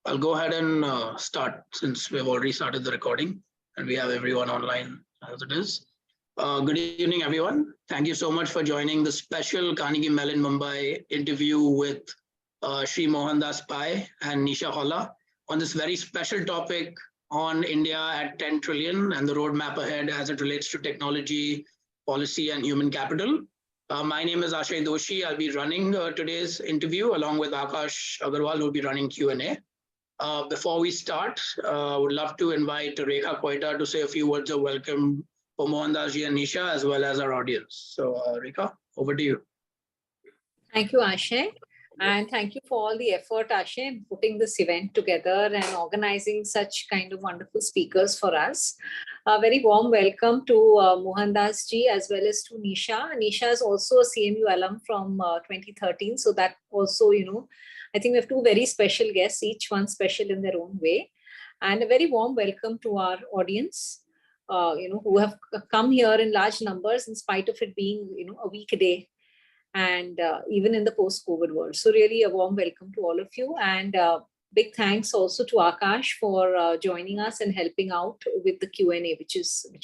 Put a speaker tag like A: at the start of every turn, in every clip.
A: I'll go ahead and start since we've already started the recording and we have everyone online as it is. Good evening, everyone. Thank you so much for joining the special Carnegie Mellon Mumbai interview with Shri Mohandas Pai and Nisha Holla on this very special topic on India at 10 trillion and the roadmap ahead as it relates to technology, policy, and human capital. My name is Aashay Doshi. I'll be running today's interview along with Akash Agarwal, who will be running Q&A. Before we start, I would love to invite Rekha Koita to say a few words of welcome for Mohandas ji and Nisha, as well as our audience. So, Rekha, over to you.
B: Thank you, Aashay. And thank you for all the effort, Aashay, in putting this event together and organizing such kind of wonderful speakers for us. A very warm welcome to Mohandas ji as well as to Nisha. Nisha is also a CMU alum from 2013. So that also, I think we have two very special guests, each one special in their own way. And a very warm welcome to our audience, who have come here in large numbers in spite of it being, a weekday. And even in the post-COVID world. So really a warm welcome to all of you. And big thanks also to Akash for joining us and helping out with the Q&A, which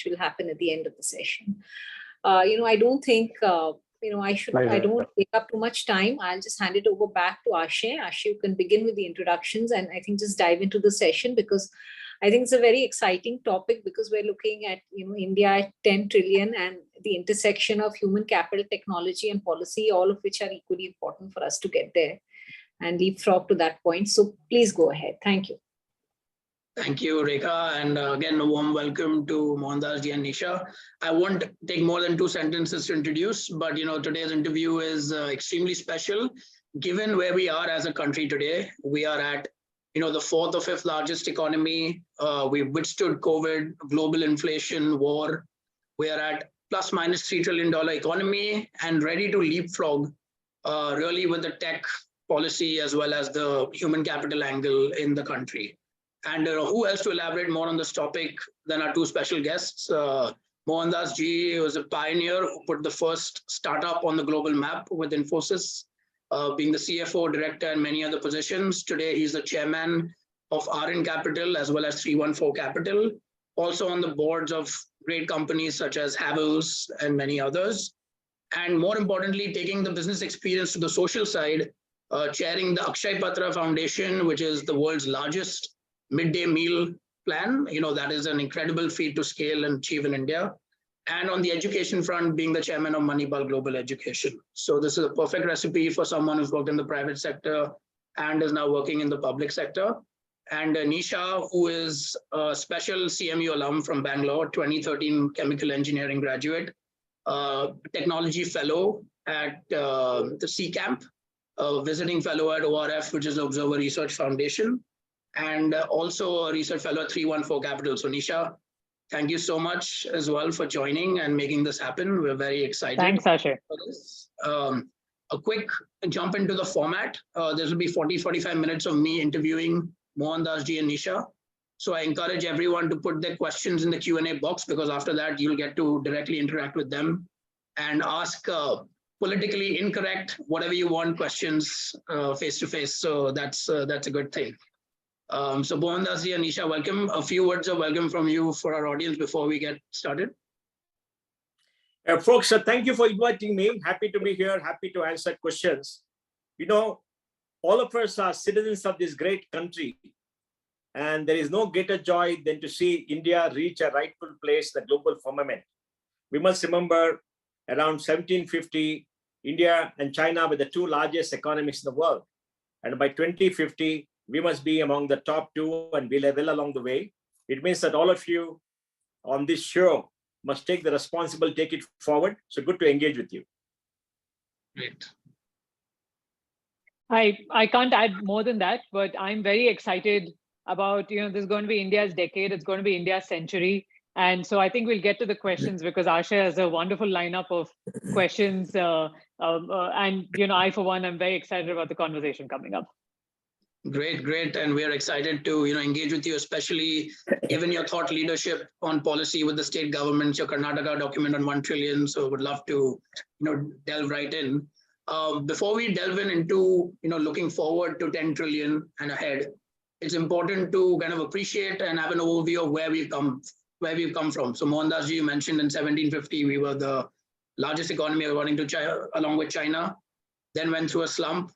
B: will happen at the end of the session. I don't think, I don't take up too much time. I'll just hand it over back to Aashay. Aashay, you can begin with the introductions and I think just dive into the session because I think it's a very exciting topic because we're looking at, India at 10 trillion and the intersection of human capital, technology and policy, all of which are equally important for us to get there and leapfrog to that point. So please go ahead. Thank you.
A: Thank you, Rekha. And again, a warm welcome to Mohandas ji and Nisha. I won't take more than 2 sentences to introduce, but today's interview is extremely special given where we are as a country today. We are at the 4th or 5th largest economy. We've withstood COVID, global inflation, war. We are at plus minus $3 trillion economy and ready to leapfrog really with the tech policy as well as the human capital angle in the country. And who else to elaborate more on this topic than our 2 special guests? Mohandas ji was a pioneer who put the first startup on the global map with Infosys. Being the CFO, director, and many other positions. Today, he's the chairman of RN Capital as well as 314 Capital, also on the boards of great companies such as Havells and many others. And more importantly, taking the business experience to the social side, chairing the Akshay Patra Foundation, which is the world's largest midday meal plan. That is an incredible feat to scale and achieve in India. And on the education front, being the chairman of Moneyball Global Education. So this is a perfect recipe for someone who's worked in the private sector and is now working in the public sector. And Nisha, who is a special CMU alum from Bangalore, 2013 chemical engineering graduate, technology fellow at the C-Camp, visiting fellow at ORF, which is the Observer Research Foundation, and also a research fellow at 314 Capital. So Nisha, thank you so much as well for joining and making this happen. We're very excited.
C: Thanks, Aashay.
A: A quick jump into the format. This will be 40-45 minutes of me interviewing Mohandas ji and Nisha. So I encourage everyone to put their questions in the Q&A box because after that, you'll get to directly interact with them and ask politically incorrect, whatever you want questions face-to-face. So that's a good thing. So Mohandas ji and Nisha, welcome. A few words of welcome from you for our audience before we get started.
D: Folks, thank you for inviting me. Happy to be here. Happy to answer questions. All of us are citizens of this great country. And there is no greater joy than to see India reach a rightful place in the global firmament. We must remember around 1750, India and China were the 2 largest economies in the world. And by 2050, we must be among the top 2 and we'll well along the way. It means that all of you on this show must take the responsibility, take it forward. So good to engage with you.
A: Great.
C: I can't add more than that, but I'm very excited about, this is going to be India's decade. It's going to be India's century. And so I think we'll get to the questions because Aashay has a wonderful lineup of questions. And, I, for one, I'm very excited about the conversation coming up.
A: Great. And we're excited to, engage with you, especially given your thought leadership on policy with the state governments, your Karnataka document on 1 trillion. So would love to, delve right in. Before we delve into looking forward to 10 trillion and ahead, it's important to kind of appreciate and have an overview of where we've come from. So Mohandas ji, you mentioned in 1750 we were the largest economy according to China, along with China, then went through a slump.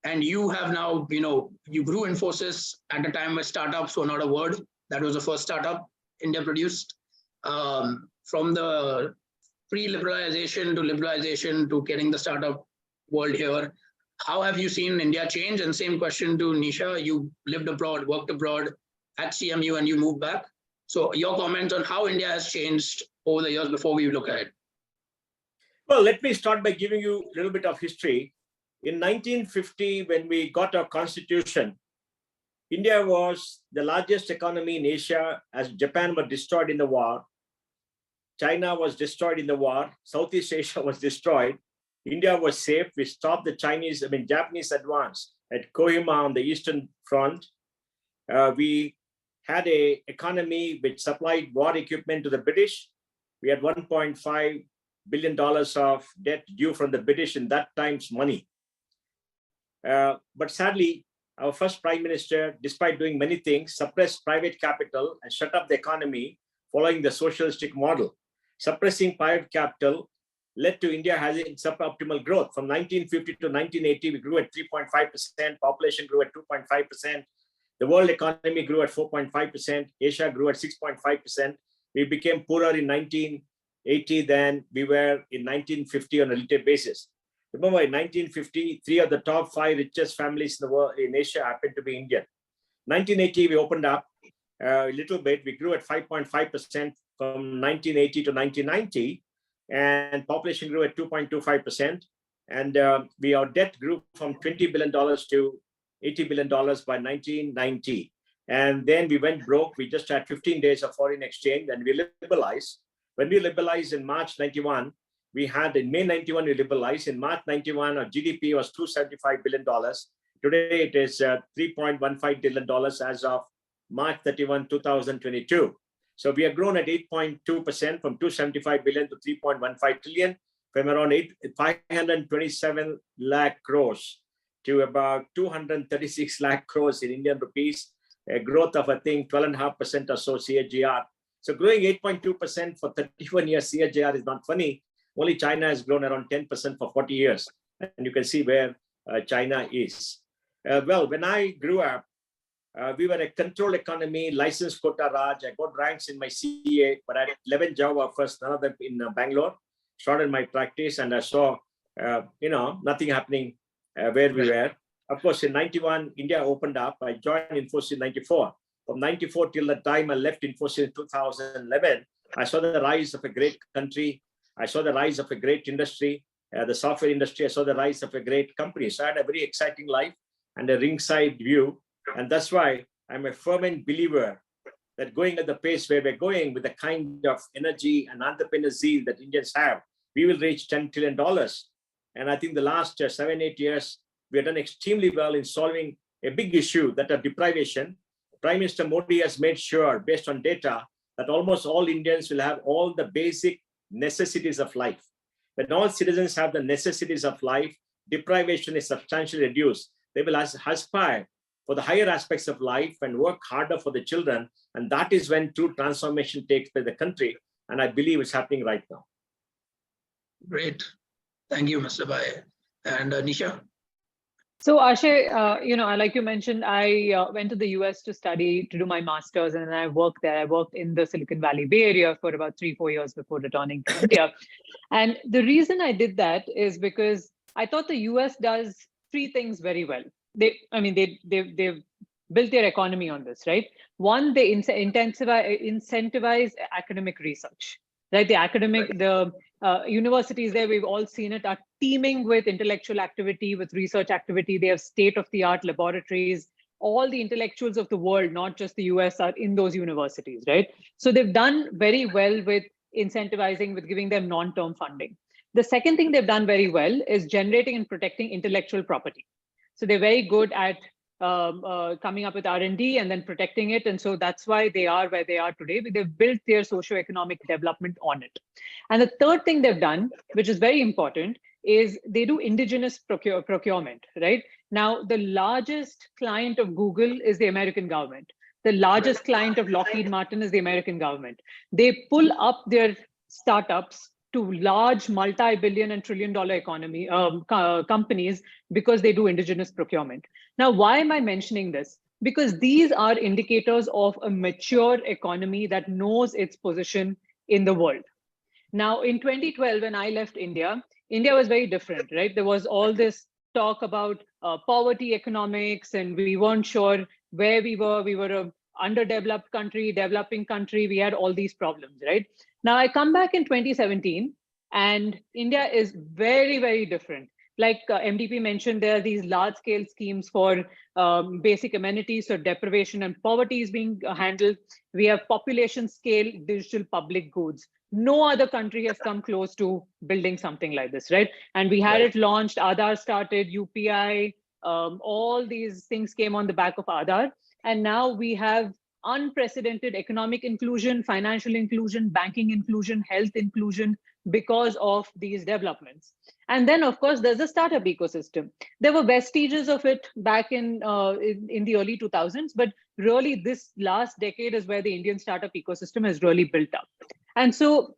A: And you have now, you grew Infosys at a time where startups were not a word. That was the first startup India produced. From the pre-liberalization to liberalization to getting the startup world here, how have you seen India change? And same question to Nisha. You lived abroad, worked abroad at CMU, and you moved back. So your comments on how India has changed over the years before we look at it.
D: Well, let me start by giving you a little bit of history. In 1950, when we got our constitution, India was the largest economy in Asia as Japan was destroyed in the war. China was destroyed in the war. Southeast Asia was destroyed. India was safe. We stopped the Japanese advance at Kohima on the Eastern Front. We had an economy which supplied war equipment to the British. We had $1.5 billion of debt due from the British in that time's money. But sadly, our first prime minister, despite doing many things, suppressed private capital and shut up the economy following the socialistic model. Suppressing private capital led to India having suboptimal growth. From 1950 to 1980, we grew at 3.5%, population grew at 2.5%, the world economy grew at 4.5%, Asia grew at 6.5%. We became poorer in 1980 than we were in 1950 on a relative basis. Remember, in 1950, 3 of the top 5 richest families in the world in Asia happened to be Indian. 1980, we opened up a little bit. We grew at 5.5% from 1980 to 1990, and population grew at 2.25%. And our debt grew from $20 billion to $80 billion by 1990. And then we went broke. We just had 15 days of foreign exchange, and we liberalized. When we liberalized in March 91, we had in May 91, we liberalized. In March 91, our GDP was $275 billion. Today, it is $3.15 billion as of March 31, 2022. So we have grown at 8.2% from 275 billion to 3.15 trillion, from around 527 lakh crores to about 236 lakh crores in Indian rupees, a growth of, I think, 12.5% or so CAGR. So growing 8.2% for 31 years CAGR is not funny. Only China has grown around 10% for 40 years. And you can see where China is. Well, when I grew up, we were a controlled economy, licensed quota Raj. I got ranks in my CA, but I had 11 job offers, none of them in Bangalore. Started my practice, and I saw, nothing happening where we were. Of course, in 91, India opened up. I joined Infosys in 94. From 94 till the time I left Infosys in 2011, I saw the rise of a great country. I saw the rise of a great industry, the software industry. I saw the rise of a great company. So I had a very exciting life and a ringside view. And that's why I'm a fervent believer that going at the pace where we're going with the kind of energy and entrepreneur zeal that Indians have, we will reach $10 trillion. And I think the last 7-8 years, we have done extremely well in solving a big issue, that of deprivation. Prime Minister Modi has made sure, based on data, that almost all Indians will have all the basic necessities of life. When all citizens have the necessities of life, deprivation is substantially reduced. They will aspire for the higher aspects of life and work harder for the children. And that is when true transformation takes place in the country. And I believe it's happening right now.
A: Great. Thank you, Mr. Bhai. And Nisha?
C: So Aashay, like you mentioned, I went to the US to do my master's, and then I worked there. I worked in the Silicon Valley Bay Area for about 3-4 years before returning to India. And the reason I did that is because I thought the US does 3 things very well. They've built their economy on this, right? One, they incentivize academic research, right? The universities there, we've all seen it, are teeming with intellectual activity, with research activity. They have state-of-the-art laboratories. All the intellectuals of the world, not just the US, are in those universities, right? So they've done very well with incentivizing, with giving them non-term funding. The second thing they've done very well is generating and protecting intellectual property. So they're very good at coming up with R&D and then protecting it. And so that's why they are where they are today. They've built their socioeconomic development on it. And the third thing they've done, which is very important, is they do indigenous procurement, right? Now, the largest client of Google is the American government. The largest client of Lockheed Martin is the American government. They pull up their startups to large multi-billion and trillion-dollar economy companies because they do indigenous procurement. Now, why am I mentioning this? Because these are indicators of a mature economy that knows its position in the world. Now, in 2012, when I left India, India was very different, right? There was all this talk about poverty economics, and we weren't sure where we were. We were an underdeveloped country, developing country. We had all these problems, right? Now, I come back in 2017, and India is very, very different. Like MDP mentioned, there are these large-scale schemes for basic amenities, so deprivation and poverty is being handled. We have population-scale digital public goods. No other country has come close to building something like this, right? And we had it launched, Aadhaar started, UPI, all these things came on the back of Aadhaar. And now we have unprecedented economic inclusion, financial inclusion, banking inclusion, health inclusion because of these developments. And then, of course, there's a startup ecosystem. There were vestiges of it back in the early 2000s, but really this last decade is where the Indian startup ecosystem has really built up. And so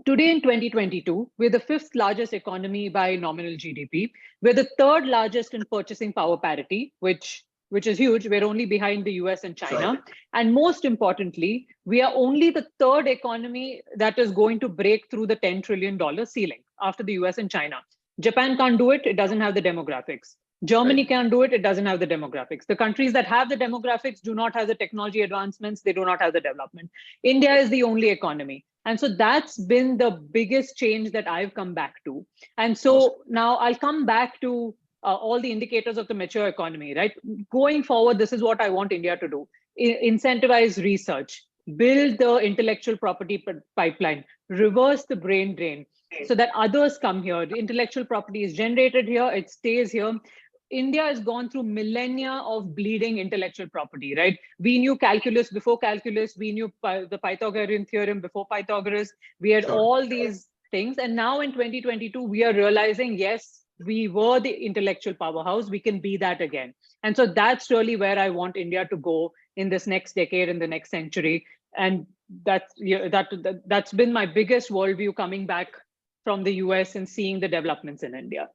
C: today in 2022, we're the 5th largest economy by nominal GDP. We're the 3rd largest in purchasing power parity, which is huge. We're only behind the US and China.
A: Sure.
C: And most importantly, we are only the 3rd economy that is going to break through the $10 trillion ceiling after the US and China. Japan can't do it. It doesn't have the demographics. Germany can't do it. It doesn't have the demographics. The countries that have the demographics do not have the technology advancements. They do not have the development. India is the only economy. And so that's been the biggest change that I've come back to. And so now I'll come back to all the indicators of the mature economy, right? Going forward, this is what I want India to do. Incentivize research, build the intellectual property pipeline, reverse the brain drain so that others come here. The intellectual property is generated here, it stays here. India has gone through millennia of bleeding intellectual property, right? We knew calculus before calculus. We knew the Pythagorean theorem before Pythagoras. We had all these things. And now in 2022, we are realizing, yes, we were the intellectual powerhouse. We can be that again. And so that's really where I want India to go in this next decade, in the next century. And that's been my biggest worldview coming back from the US and seeing the developments in India.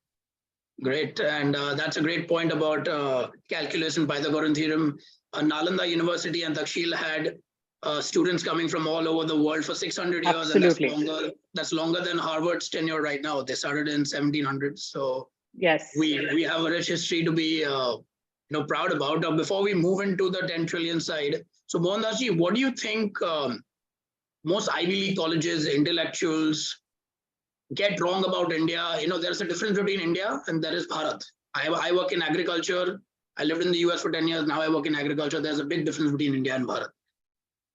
A: Great. And that's a great point about calculus and Pythagorean theorem. Nalanda University and Takshila had students coming from all over the world for 600 years.
C: Absolutely.
A: And that's longer than Harvard's tenure right now. They started in 1700s. So
C: yes,
A: we have a rich history to be proud about. Before we move into the 10 trillion side, so Mohandas, what do you think most Ivy League colleges, intellectuals get wrong about India? There's a difference between India and there is Bharat. I work in agriculture. I lived in the US for 10 years. Now I work in agriculture. There's a big difference between India and Bharat.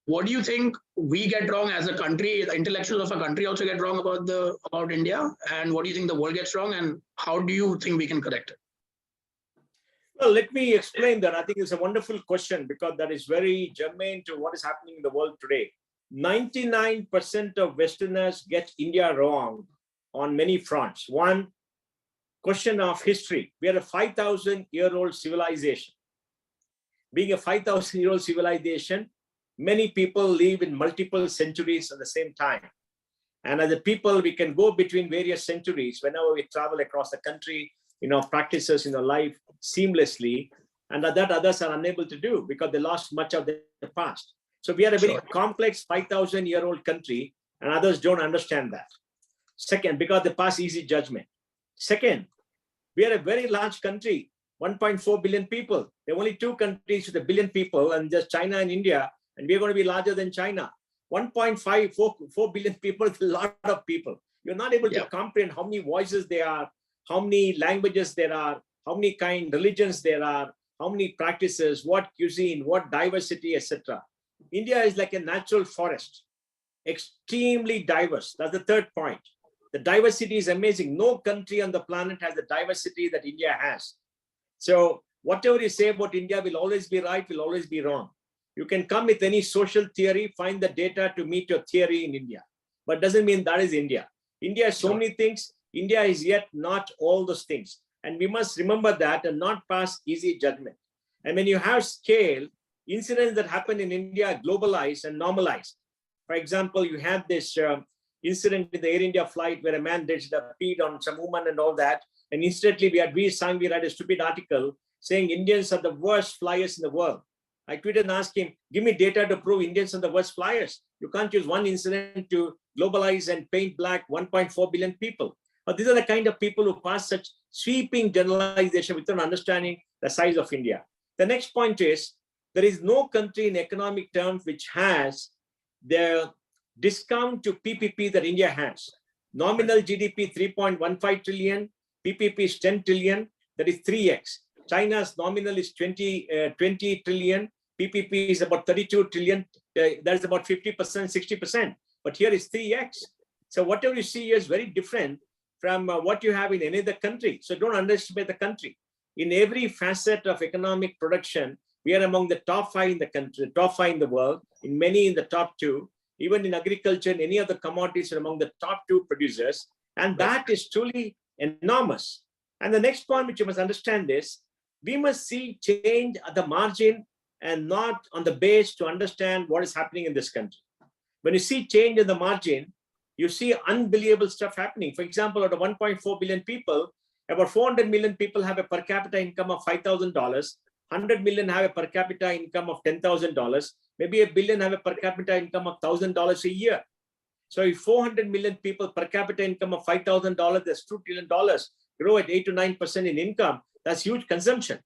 A: What do you think we get wrong as a country? The intellectuals of a country also get wrong about India. And what do you think the world gets wrong? And how do you think we can correct it?
D: Well, let me explain that. I think it's a wonderful question because that is very germane to what is happening in the world today. 99% of Westerners get India wrong on many fronts. One, question of history. We are a 5,000-year-old civilization. Being a 5,000-year-old civilization, many people live in multiple centuries at the same time. And as a people, we can go between various centuries whenever we travel across the country, practices life seamlessly, and that others are unable to do because they lost much of the past. So we are a very complex 5,000-year-old country, and others don't understand that. Second, because they pass easy judgment. Second, we are a very large country, 1.4 billion people. There are only 2 countries with 1 billion people, and just China and India, and we're going to be larger than China. 1.4 billion people is a lot of people. You're not able to comprehend how many voices there are, how many languages there are, how many religions there are, how many practices, what cuisine, what diversity, etc. India is like a natural forest, extremely diverse. That's the third point. The diversity is amazing. No country on the planet has the diversity that India has. So whatever you say about India will always be right, will always be wrong. You can come with any social theory, find the data to meet your theory in India, but doesn't mean that is India. India has so many things. India is yet not all those things. And we must remember that and not pass easy judgment. And when you have scale, incidents that happen in India are globalized and normalized. For example, you had this incident in the Air India flight where a man peed on some woman and all that. And instantly we read a stupid article saying Indians are the worst flyers in the world. I tweeted and asked him, give me data to prove Indians are the worst flyers. You can't use one incident to globalize and paint black 1.4 billion people. But these are the kind of people who pass such sweeping generalization without understanding the size of India. The next point is, there is no country in economic terms which has the discount to PPP that India has. Nominal GDP 3.15 trillion, PPP is 10 trillion, that is 3x. China's nominal is 20 trillion, PPP is about 32 trillion, that is about 50%, 60%. But here is 3x. So whatever you see here is very different from what you have in any other country. So don't underestimate the country. In every facet of economic production, we are among the top 5 in the country, top 5 in the world, in many in the top 2. Even in agriculture and any other commodities are among the top 2 producers. And that is truly enormous. And the next point which you must understand is, we must see change at the margin and not on the base to understand what is happening in this country. When you see change in the margin, you see unbelievable stuff happening. For example, out of 1.4 billion people, about 400 million people have a per capita income of $5,000. 100 million have a per capita income of $10,000. Maybe a billion have a per capita income of $1,000 a year. So if 400 million people per capita income of $5,000, that's $2 trillion, grow at 8 to 9% in income, that's huge consumption.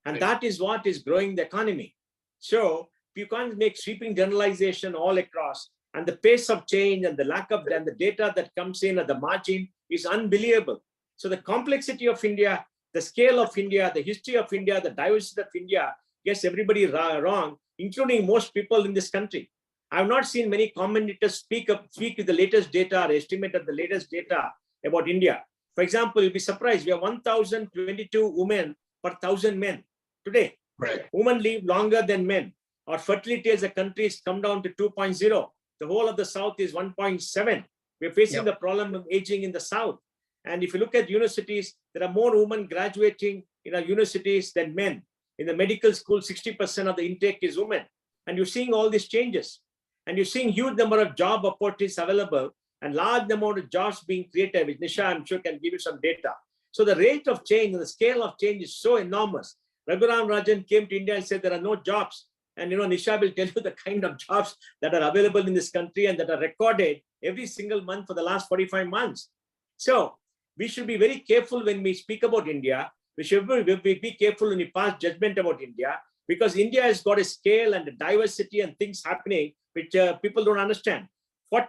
D: And that is what is growing the economy. So you can't make sweeping generalization all across. And the pace of change and the lack of and the data that comes in at the margin is unbelievable. So the complexity of India, the scale of India, the history of India, the diversity of India gets everybody wrong, including most people in this country. I have not seen many commentators speak with the latest data or estimate of the latest data about India. For example, you'll be surprised, we have 1,022 women per 1,000 men today.
A: Right.
D: Women live longer than men. Our fertility as a country has come down to 2.0. The whole of the South is 1.7. We're facing the problem of aging in the South. And if you look at universities, there are more women graduating in our universities than men. In the medical school, 60% of the intake is women. And you're seeing all these changes. And you're seeing huge number of job opportunities available and large amount of jobs being created, which Nisha, I'm sure, can give you some data. So the rate of change and the scale of change is so enormous. Raghuram Rajan came to India and said there are no jobs. And Nisha will tell you the kind of jobs that are available in this country and that are recorded every single month for the last 45 months. So we should be very careful when we speak about India. We should be careful when we pass judgment about India, because India has got a scale and a diversity and things happening which people don't understand. Our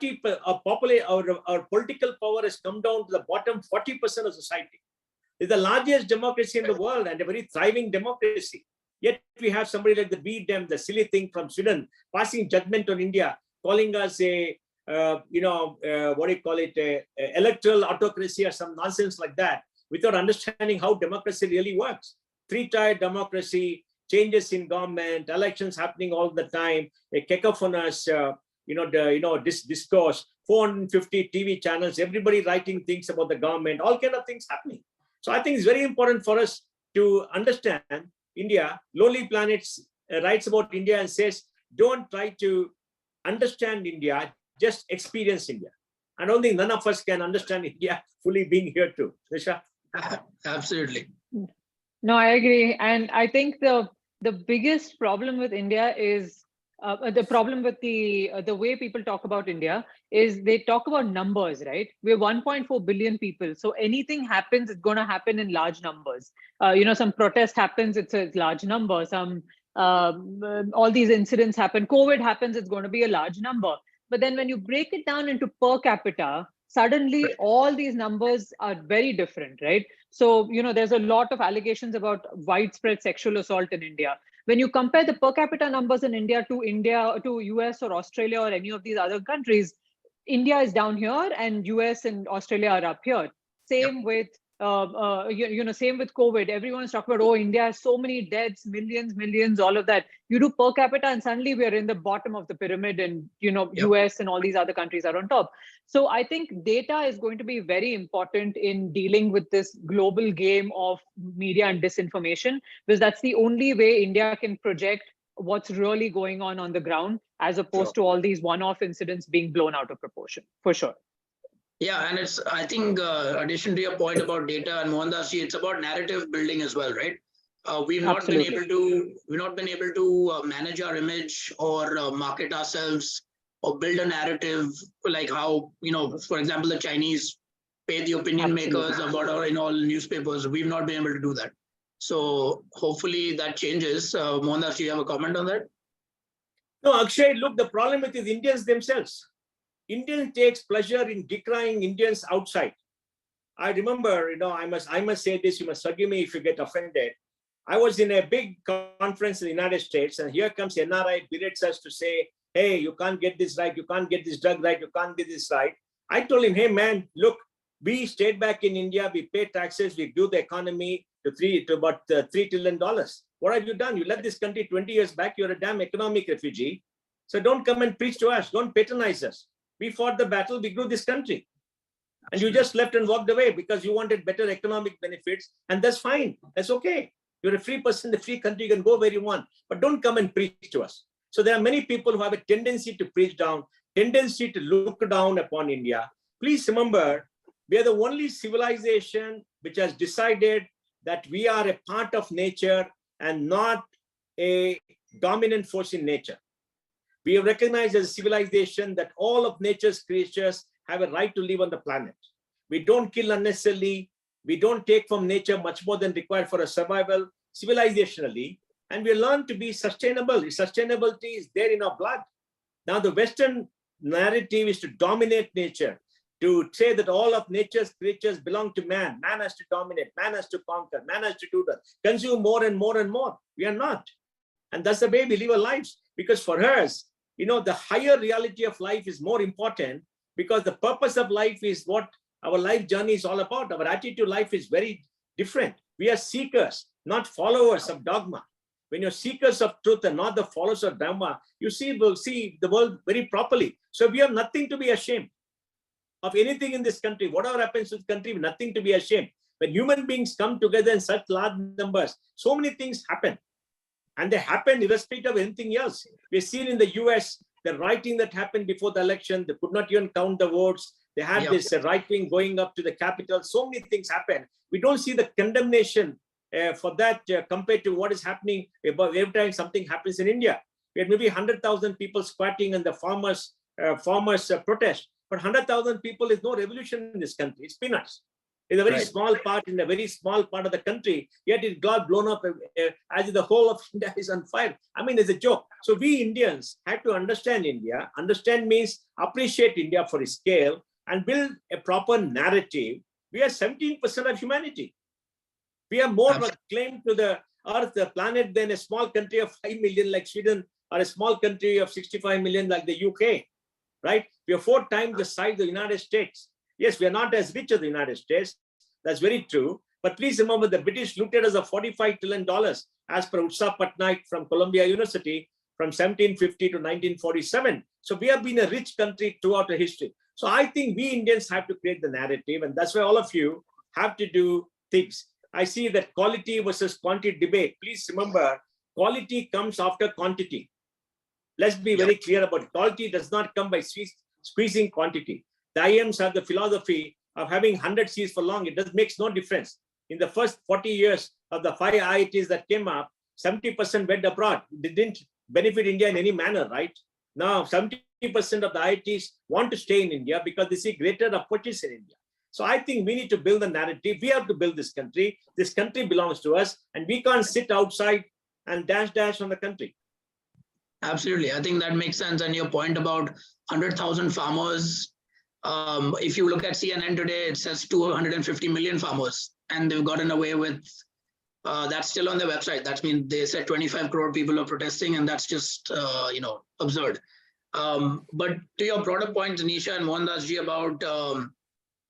D: political power has come down to the bottom 40% of society. It's the largest democracy in the world and a very thriving democracy. Yet we have somebody like the VDem, the silly thing from Sweden, passing judgment on India, calling us a, electoral autocracy or some nonsense like that, without understanding how democracy really works. Three-tier democracy, changes in government, elections happening all the time, a cacophonous, discourse, 450 TV channels, everybody writing things about the government, all kind of things happening. So I think it's very important for us to understand India. Lonely Planets writes about India and says, don't try to understand India, just experience India. I don't think none of us can understand India fully being here too. Nisha?
A: Absolutely.
C: No, I agree. And I think the biggest problem with India is the problem with the way people talk about India is they talk about numbers, right? We're 1.4 billion people. So anything happens, it's going to happen in large numbers. Some protest happens, it's a large number. Some all these incidents happen. COVID happens, it's going to be a large number. But then when you break it down into per capita, suddenly all these numbers are very different, right? So, there's a lot of allegations about widespread sexual assault in India. When you compare the per capita numbers in India, to US or Australia or any of these other countries, India is down here and US and Australia are up here. Same with Same with COVID. Everyone is talking about, oh, India has so many deaths, millions, all of that. You do per capita and suddenly we are in the bottom of the pyramid, and,
A: Yep.
C: US and all these other countries are on top. So I think data is going to be very important in dealing with this global game of media and disinformation, because that's the only way India can project what's really going on the ground, as opposed to all these one-off incidents being blown out of proportion, for sure.
A: Yeah, and it's, I think, addition to your point about data and Mohandas, it's about narrative building as well, right? We've not been able to manage our image or market ourselves or build a narrative like how, for example, the Chinese pay the opinion makers about our in all newspapers. We've not been able to do that. So hopefully that changes. Mohandas, do you have a comment on that?
D: No, Akshay, look, the problem with the Indians themselves. Indians takes pleasure in decrying Indians outside. I remember, I must say this, you must forgive me if you get offended. I was in a big conference in the United States, and here comes NRI, berates us to say, hey, you can't get this right, you can't get this drug right, you can't get this right. I told him, hey man, look, we stayed back in India, we pay taxes, we grew the economy to about $3 trillion. What have you done? You left this country 20 years back, you're a damn economic refugee. So don't come and preach to us, don't patronize us. We fought the battle, we grew this country. And you just left and walked away because you wanted better economic benefits. And that's fine, that's okay. You're a free person, the free country, you can go where you want, but don't come and preach to us. So there are many people who have a tendency to preach down, tendency to look down upon India. Please remember, we are the only civilization which has decided that we are a part of nature and not a dominant force in nature. We have recognized as a civilization that all of nature's creatures have a right to live on the planet. We don't kill unnecessarily. We don't take from nature much more than required for a survival civilizationally. And we learn to be sustainable. Sustainability is there in our blood. Now, the Western narrative is to dominate nature, to say that all of nature's creatures belong to man. Man has to dominate, man has to conquer, man has to do that, consume more and more and more. We are not. And that's the way we live our lives. Because for us, the higher reality of life is more important, because the purpose of life is what our life journey is all about. Our attitude to life is very different. We are seekers, not followers of dogma. When you're seekers of truth and not the followers of dogma, you will see the world very properly. So we have nothing to be ashamed of anything in this country. Whatever happens to the country, nothing to be ashamed. When human beings come together in such large numbers, so many things happen. And they happen irrespective of anything else. We've seen in the US, the rioting that happened before the election, they could not even count the votes. They had this rioting going up to the Capitol. So many things happen. We don't see the condemnation for that compared to what is happening every time something happens in India. We had maybe 100,000 people squatting in the farmers protest. But 100,000 people is no revolution in this country. It's peanuts. It's a very small part in a very small part of the country, yet it got blown up as if the whole of India is on fire. I mean, it's a joke. So we Indians have to understand India. Understand means appreciate India for its scale and build a proper narrative. We are 17% of humanity. We have more claim to the earth, the planet, than a small country of 5 million like Sweden, or a small country of 65 million like the UK, right? We are 4 times the size of the United States. Yes, we are not as rich as the United States. That's very true. But please remember, the British looted us of $45 trillion as per Utsa Patnaik from Columbia University from 1750 to 1947. So we have been a rich country throughout the history. So I think we Indians have to create the narrative, and that's why all of you have to do things. I see that quality versus quantity debate. Please remember, quality comes after quantity. Let's be very clear about it. Quality does not come by squeezing quantity. The IMs have the philosophy of having 100 seats for long. It makes no difference. In the first 40 years of the 5 IITs that came up, 70% went abroad. They didn't benefit India in any manner, right? Now, 70% of the IITs want to stay in India because they see greater opportunities in India. So I think we need to build the narrative. We have to build this country. This country belongs to us, and we can't sit outside and dash on the country.
A: Absolutely. I think that makes sense. And your point about 100,000 farmers, if you look at CNN today, it says 250 million farmers, and they've gotten away with, that's still on their website. That means they said 25 crore people are protesting, and that's just, absurd. But to your broader point, Nisha and Mohandas ji, about,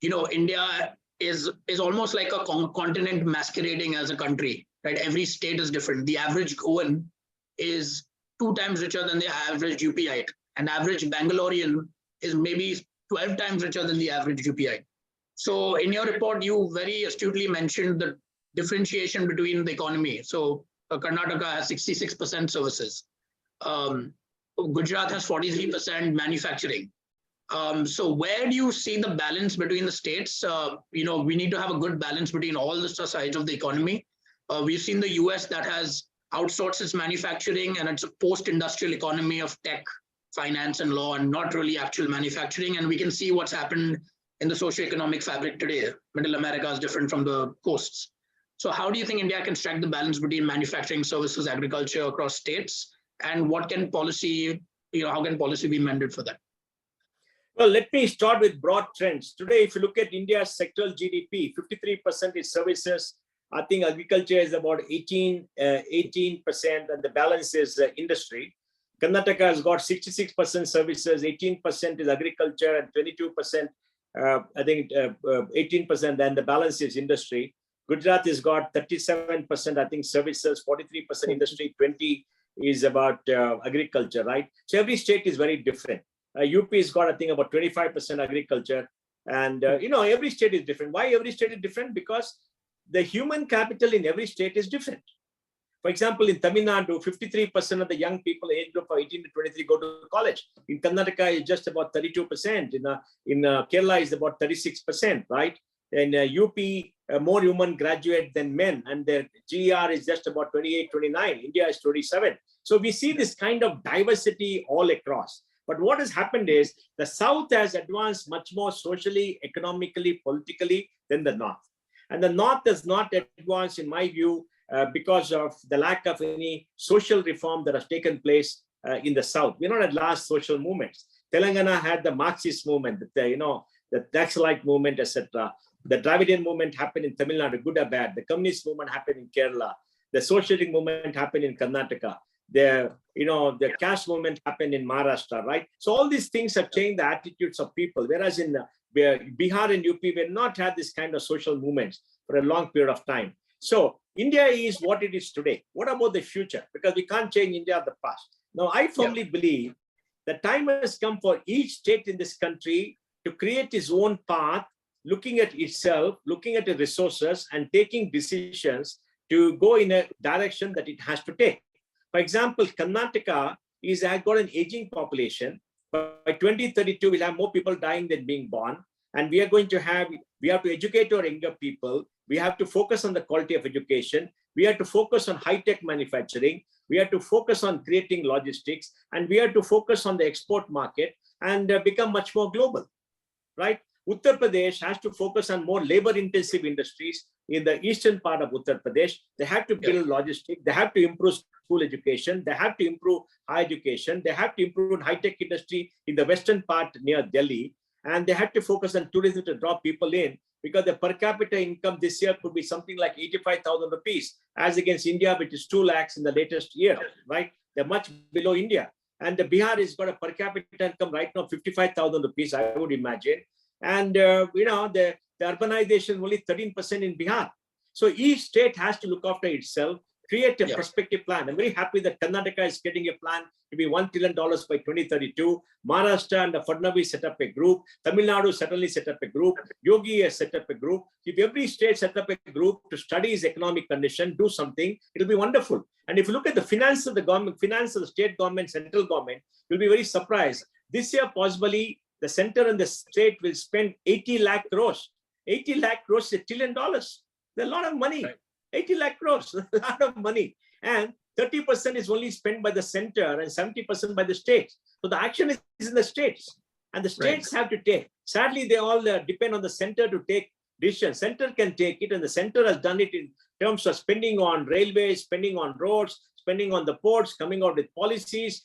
A: India is almost like a continent masquerading as a country, right? Every state is different. The average Goan is 2 times richer than the average UPite, and average Bangalorean is maybe 12 times richer than the average UPite. So in your report, you very astutely mentioned the differentiation between the economy. So Karnataka has 66% services. Gujarat has 43% manufacturing. So where do you see the balance between the states? We need to have a good balance between all the sides of the economy. We've seen the US that has outsourced its manufacturing, and it's a post-industrial economy of tech, finance, and law, and not really actual manufacturing. And we can see what's happened in the socio-economic fabric today. Middle America is different from the coasts. So how do you think India can strike the balance between manufacturing, services, agriculture across states? And what can policy, how can policy be amended for that?
D: Well, let me start with broad trends. Today, if you look at India's sectoral GDP, 53% is services. I think agriculture is about 18%, and the balance is industry. Karnataka has got 66% services, 18% is agriculture, and 22%, 18%, and the balance is industry. Gujarat has got 37%, I think, services, 43% industry, 20 is about agriculture, right? So every state is very different. UP has got, I think, about 25% agriculture. And, every state is different. Why every state is different? Because the human capital in every state is different. For example, in Tamil Nadu, 53% of the young people aged group of 18 to 23 go to college. In Karnataka, it's just about 32%. In Kerala, it's about 36%, right? In UP, more women graduate than men, and their GER is just about 28, 29. India is 27. So we see this kind of diversity all across. But what has happened is the South has advanced much more socially, economically, politically than the North. And the North has not advanced, in my view, because of the lack of any social reform that has taken place in the South. We're not at last social movements. Telangana had the Marxist movement, the Naxalite movement, etc. The Dravidian movement happened in Tamil Nadu, good or bad. The communist movement happened in Kerala. The socialist movement happened in Karnataka. The caste movement happened in Maharashtra, right? So all these things have changed the attitudes of people. Whereas in Bihar and UP, we've not had this kind of social movements for a long period of time. So India is what it is today. What about the future? Because we can't change India of the past. Now, I firmly believe the time has come for each state in this country to create its own path, looking at itself, looking at the resources, and taking decisions to go in a direction that it has to take. For example, Karnataka has got an aging population. By 2032, we'll have more people dying than being born. And we have to educate our younger people. We have to focus on the quality of education. We have to focus on high-tech manufacturing. We have to focus on creating logistics. And we have to focus on the export market and become much more global, right? Uttar Pradesh has to focus on more labor-intensive industries in the eastern part of Uttar Pradesh. They have to build logistics. They have to improve school education. They have to improve higher education. They have to improve high-tech industry in the western part near Delhi. And they have to focus on tourism to draw people in, because the per capita income this year could be something like 85,000 rupees, as against India, which is 2 lakhs in the latest year, right? They're much below India. And the Bihar has got a per capita income right now, 55,000 rupees, I would imagine. And, the urbanization only 13% in Bihar. So each state has to look after itself, create a prospective plan. I'm very happy that Karnataka is getting a plan to be $1 trillion by 2032. Maharashtra and the Fadnavis set up a group. Tamil Nadu certainly set up a group. Yogi has set up a group. If every state set up a group to study its economic condition, do something, it'll be wonderful. And if you look at the finance of the government, finance of the state government, central government, you'll be very surprised. This year, possibly, the center and the state will spend 80 lakh crores. 80 lakh crores is $1 trillion. There's a lot of money. Right. 80 lakh crores, a lot of money. And 30% is only spent by the center and 70% by the states. So the action is in the states. And the states have to take. Sadly, they all depend on the center to take decisions. Center can take it, and the center has done it in terms of spending on railways, spending on roads, spending on the ports, coming out with policies,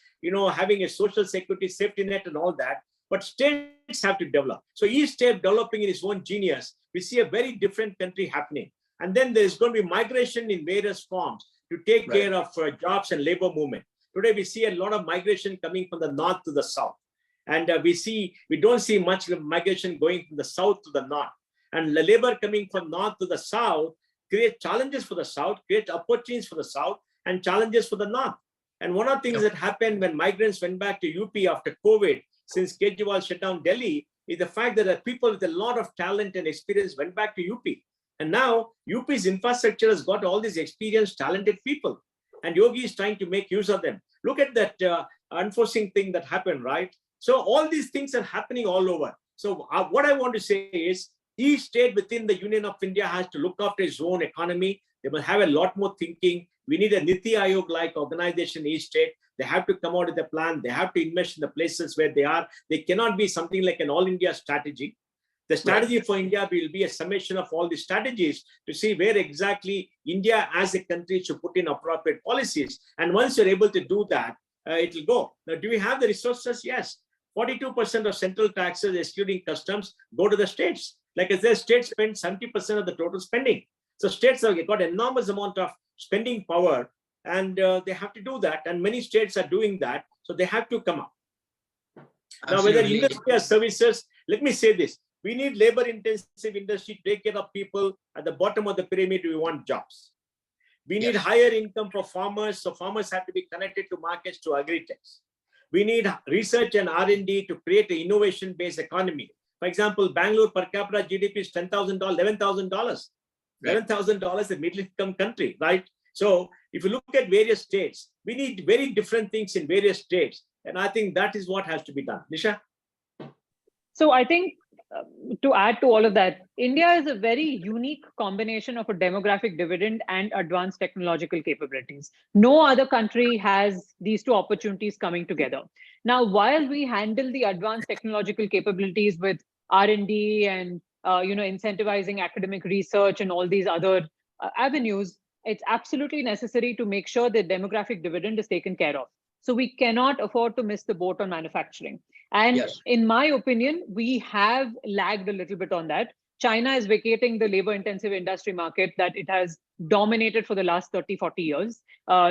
D: having a social security safety net and all that. But states have to develop. So each state developing in its own genius, we see a very different country happening. And then there's going to be migration in various forms to take care of jobs and labor movement. Today, we see a lot of migration coming from the north to the south. And we don't see much migration going from the south to the north. And the labor coming from north to the south create challenges for the south, create opportunities for the south, and challenges for the north. And one of the things that happened when migrants went back to UP after COVID, since Kejriwal shut down Delhi, is the fact that the people with a lot of talent and experience went back to UP. And now UP's infrastructure has got all these experienced, talented people. And Yogi is trying to make use of them. Look at that unforeseen thing that happened, right? So all these things are happening all over. So what I want to say is, each state within the Union of India has to look after its own economy. They will have a lot more thinking. We need a Niti Aayog-like organization in each state. They have to come out with a plan. They have to invest in the places where they are. They cannot be something like an all-India strategy. The strategy for India will be a summation of all the strategies to see where exactly India as a country should put in appropriate policies. And once you're able to do that, it will go. Now, do we have the resources? Yes. 42% of central taxes, excluding customs, go to the states. Like I said, states spend 70% of the total spending. So states have got enormous amount of spending power, and they have to do that. And many states are doing that. So they have to come up. Now, whether industry or services, let me say this. We need labor-intensive industry to take care of people at the bottom of the pyramid. We want jobs. We need higher income for farmers. So farmers have to be connected to markets, to agri-techs. We need research and R&D to create an innovation-based economy. For example, Bangalore per capita GDP is $10,000, $11,000. $11,000 a middle-income country, right? So if you look at various states, we need very different things in various states. And I think that is what has to be done. Nisha?
C: So I think to add to all of that, India is a very unique combination of a demographic dividend and advanced technological capabilities. No other country has these two opportunities coming together. Now, while we handle the advanced technological capabilities with R&D and incentivizing academic research and all these other avenues, it's absolutely necessary to make sure that demographic dividend is taken care of. So we cannot afford to miss the boat on manufacturing. And in my opinion, we have lagged a little bit on that. China is vacating the labor-intensive industry market that it has dominated for the last 30, 40 years.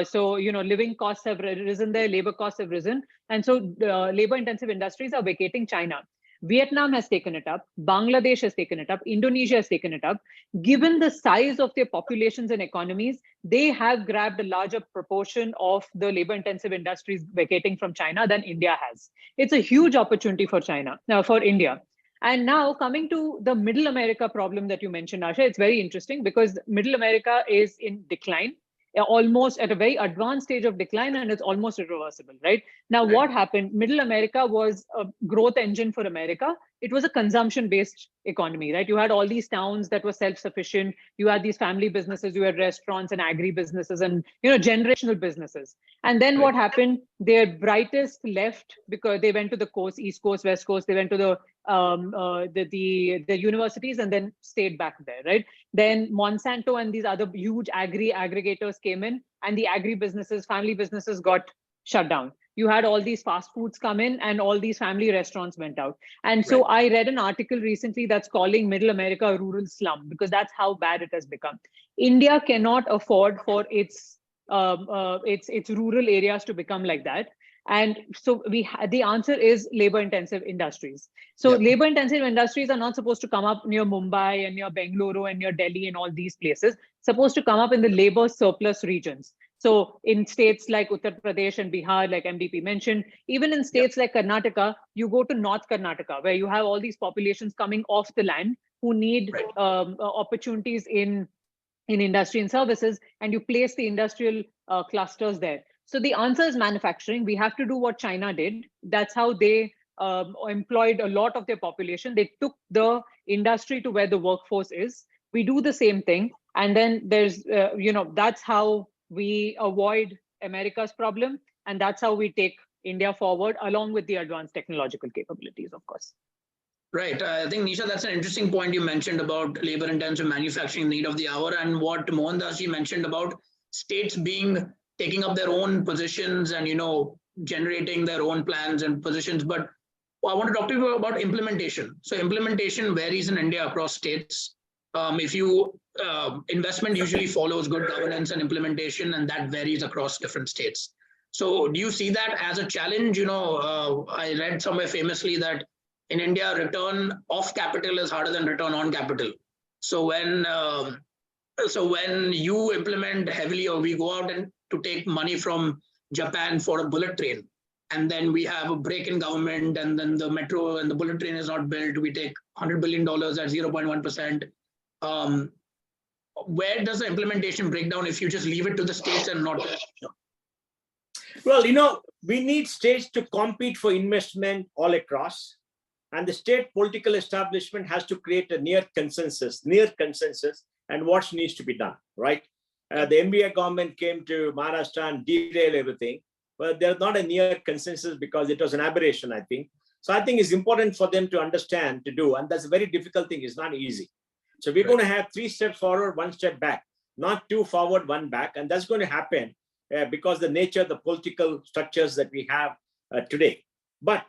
C: So, living costs have risen there, labor costs have risen. And so labor-intensive industries are vacating China. Vietnam has taken it up. Bangladesh has taken it up. Indonesia has taken it up. Given the size of their populations and economies, they have grabbed a larger proportion of the labor-intensive industries vacating from China than India has. It's a huge opportunity for for India. And now coming to the Middle America problem that you mentioned, Aashay, it's very interesting because Middle America is in decline, almost at a very advanced stage of decline, and it's almost irreversible, right? Now, what happened? Middle America was a growth engine for America. It was a consumption-based economy, right? You had all these towns that were self-sufficient. You had these family businesses, you had restaurants and agri-businesses and, generational businesses. And then what happened? Their brightest left because they went to the coast, East Coast, West Coast. They went to the universities and then stayed back there, right? Then Monsanto and these other huge agri aggregators came in, and the agri businesses, family businesses got shut down. You had all these fast foods come in and all these family restaurants went out. And so I read an article recently that's calling Middle America a rural slum because that's how bad it has become. India cannot afford for its rural areas to become like that. And so the answer is labor-intensive industries. So labor-intensive industries are not supposed to come up near Mumbai and near Bengaluru and near Delhi and all these places. It's supposed to come up in the labor surplus regions. So in states like Uttar Pradesh and Bihar, like MDP mentioned, even in states like Karnataka, you go to North Karnataka, where you have all these populations coming off the land who need opportunities in industry and services, and you place the industrial clusters there. So the answer is manufacturing. We have to do what China did. That's how they employed a lot of their population. They took the industry to where the workforce is. We do the same thing. And then there's, that's how we avoid America's problem. And that's how we take India forward, along with the advanced technological capabilities, of course.
A: Right. I think, Nisha, that's an interesting point you mentioned about labor-intensive manufacturing need of the hour, and what Mohandas ji mentioned about states taking up their own positions and, generating their own plans and positions. But I want to talk to you about implementation. So implementation varies in India across states. Investment usually follows good governance and implementation, and that varies across different states. So do you see that as a challenge? I read somewhere famously that in India, return of capital is harder than return on capital. So when you implement heavily, or we go out and to take money from Japan for a bullet train, and then we have a break in government, and then the metro and the bullet train is not built, we take $100 billion at 0.1%. Where does the implementation break down if you just leave it to the states and not?
D: Well, we need states to compete for investment all across, and the state political establishment has to create a near consensus and what needs to be done, right? The MBA government came to Maharashtra and derailed everything, but there's not a near consensus because it was an aberration, I think. So I think it's important for them to understand, to do, and that's a very difficult thing. It's not easy. So we're going to have 3 steps forward, 1 step back, not 2 forward, 1 back. And that's going to happen because the nature of the political structures that we have today. But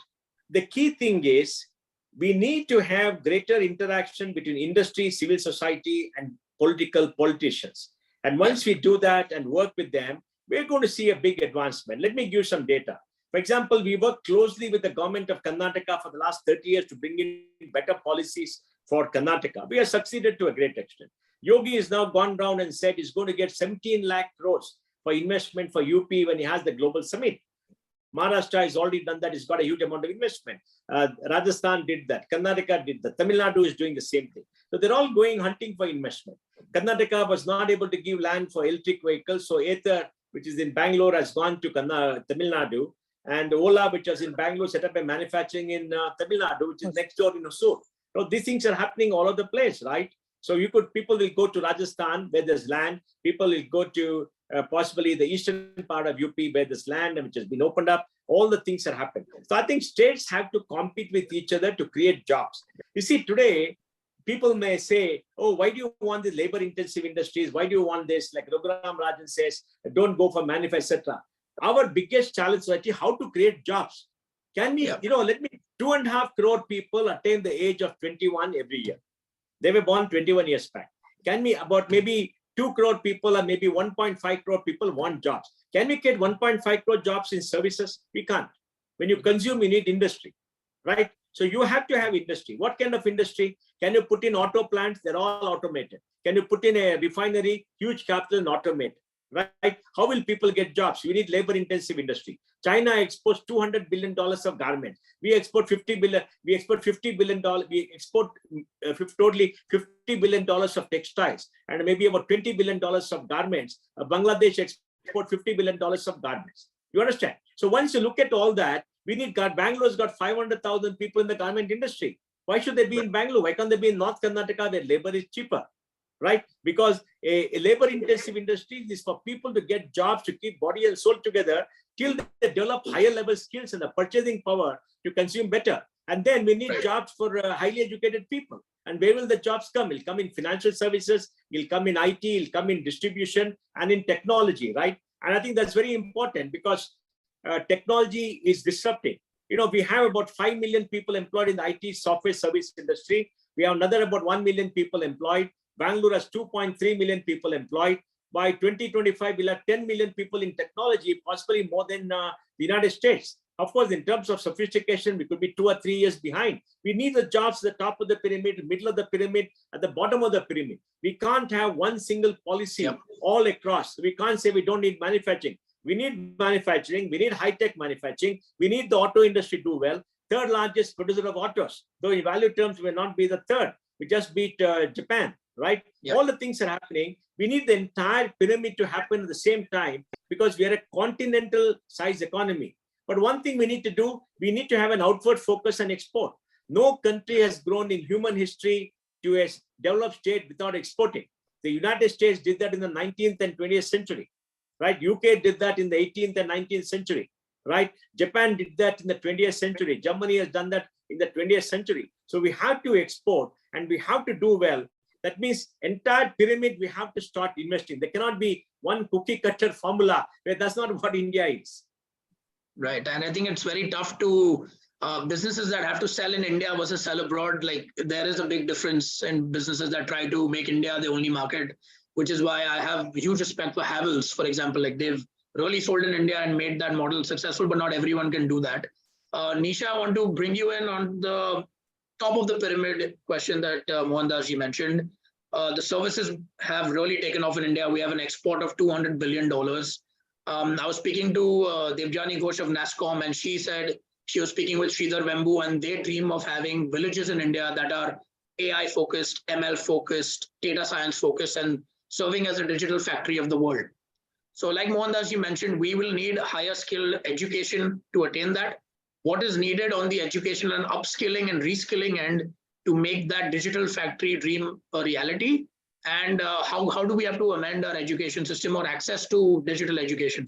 D: the key thing is we need to have greater interaction between industry, civil society, and politicians. And once we do that and work with them, we're going to see a big advancement. Let me give some data. For example, we work closely with the government of Karnataka for the last 30 years to bring in better policies for Karnataka. We have succeeded to a great extent. Yogi has now gone down and said he's going to get 17 lakh crores for investment for UP when he has the global summit. Maharashtra has already done that. It's got a huge amount of investment. Rajasthan did that. Karnataka did that. Tamil Nadu is doing the same thing. So they're all going hunting for investment. Karnataka was not able to give land for electric vehicles. So Ather, which is in Bangalore, has gone to Tamil Nadu. And Holla, which was in Bangalore, set up a manufacturing in Tamil Nadu, which is next door in Hosur. So these things are happening all over the place, right? So people will go to Rajasthan where there's land. People will go to possibly the eastern part of UP where there's land and which has been opened up. All the things are happening. So I think states have to compete with each other to create jobs. You see, today, people may say, oh, why do you want the labor-intensive industries? Why do you want this? Like Raghuram Rajan says, don't go for manufacturing, etc. Our biggest challenge is actually how to create jobs. Can we, let me, 2.5 crore people attain the age of 21 every year. They were born 21 years back. Can we, about maybe 2 crore people or maybe 1.5 crore people want jobs. Can we get 1.5 crore jobs in services? We can't. When you consume, you need industry, right? So you have to have industry. What kind of industry? Can you put in auto plants? They're all automated. Can you put in a refinery? Huge capital and automate, right? How will people get jobs? We need labor-intensive industry. China exports $200 billion of garments. We export $50 billion. We export $50 billion. We export totally $50 billion of textiles and maybe about $20 billion of garments. Bangladesh exports $50 billion of garments. You understand? So once you look at all that, we need, Bangalore's got 500,000 people in the garment industry. Why should they be in Bangalore? Why can't they be in North Karnataka where labor is cheaper? Right? Because a labor-intensive industry is for people to get jobs, to keep body and soul together till they develop higher level skills and the purchasing power to consume better. And then we need jobs for highly educated people. And where will the jobs come? It'll come in financial services, it'll come in IT, it'll come in distribution and in technology, right? And I think that's very important because technology is disrupting. We have about 5 million people employed in the IT software service industry. We have another about 1 million people employed. Bangalore has 2.3 million people employed. By 2025, we'll have 10 million people in technology, possibly more than the United States. Of course, in terms of sophistication, we could be 2 or 3 years behind. We need the jobs at the top of the pyramid, middle of the pyramid, at the bottom of the pyramid. We can't have one single policy all across. We can't say we don't need manufacturing. We need manufacturing. We need high-tech manufacturing. We need the auto industry to do well. Third largest producer of autos. Though in value terms, we will not be the third. We just beat Japan. Right? All the things are happening. We need the entire pyramid to happen at the same time because we are a continental size economy. But one thing we need to do, we need to have an outward focus and export. No country has grown in human history to a developed state without exporting. The United States did that in the 19th and 20th century, right? UK did that in the 18th and 19th century, right? Japan did that in the 20th century. Germany has done that in the 20th century. So we have to export and we have to do well. That means entire pyramid, we have to start investing. There cannot be one cookie cutter formula where that's not what India is.
A: Right. And I think it's very tough to businesses that have to sell in India versus sell abroad. Like there is a big difference in businesses that try to make India the only market, which is why I have huge respect for Havells, for example. Like they've really sold in India and made that model successful, but not everyone can do that. Nisha, I want to bring you in on the top of the pyramid question that Mohandas ji mentioned. The services have really taken off in India. We have an export of $200 billion. I was speaking to Devjani Ghosh of NASSCOM, and she said she was speaking with Sridhar Vembu, and they dream of having villages in India that are AI focused, ML focused, data science focused, and serving as a digital factory of the world. So like Mohandas ji mentioned, we will need higher skill education to attain that. What is needed on the educational and upskilling and reskilling end to make that digital factory dream a reality? And how do we have to amend our education system or access to digital education?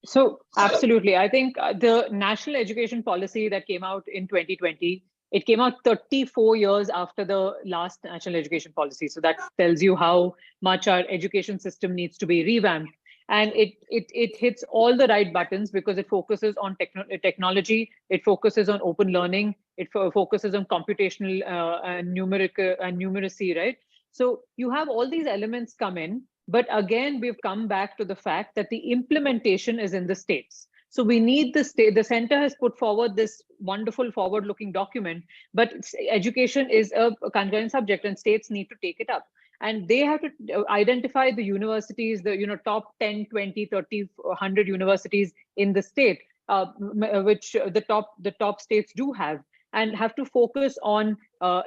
C: So absolutely. I think the national education policy that came out in 2020, it came out 34 years after the last national education policy. So that tells you how much our education system needs to be revamped. And it hits all the right buttons because it focuses on technology, it focuses on open learning, it focuses on computational and numeracy, right? So you have all these elements come in, but again, we've come back to the fact that the implementation is in the states. So we need the state. The center has put forward this wonderful forward-looking document, but education is a concurrent subject, and states need to take it up. And they have to identify the universities, the top 10, 20, 30, 100 universities in the state, which the top states do have, and have to focus on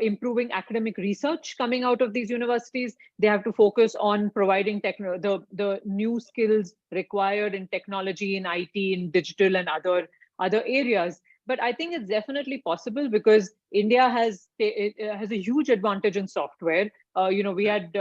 C: improving academic research coming out of these universities. They have to focus on providing the new skills required in technology, in IT, in digital, and other areas. But I think it's definitely possible because India has a huge advantage in software. We had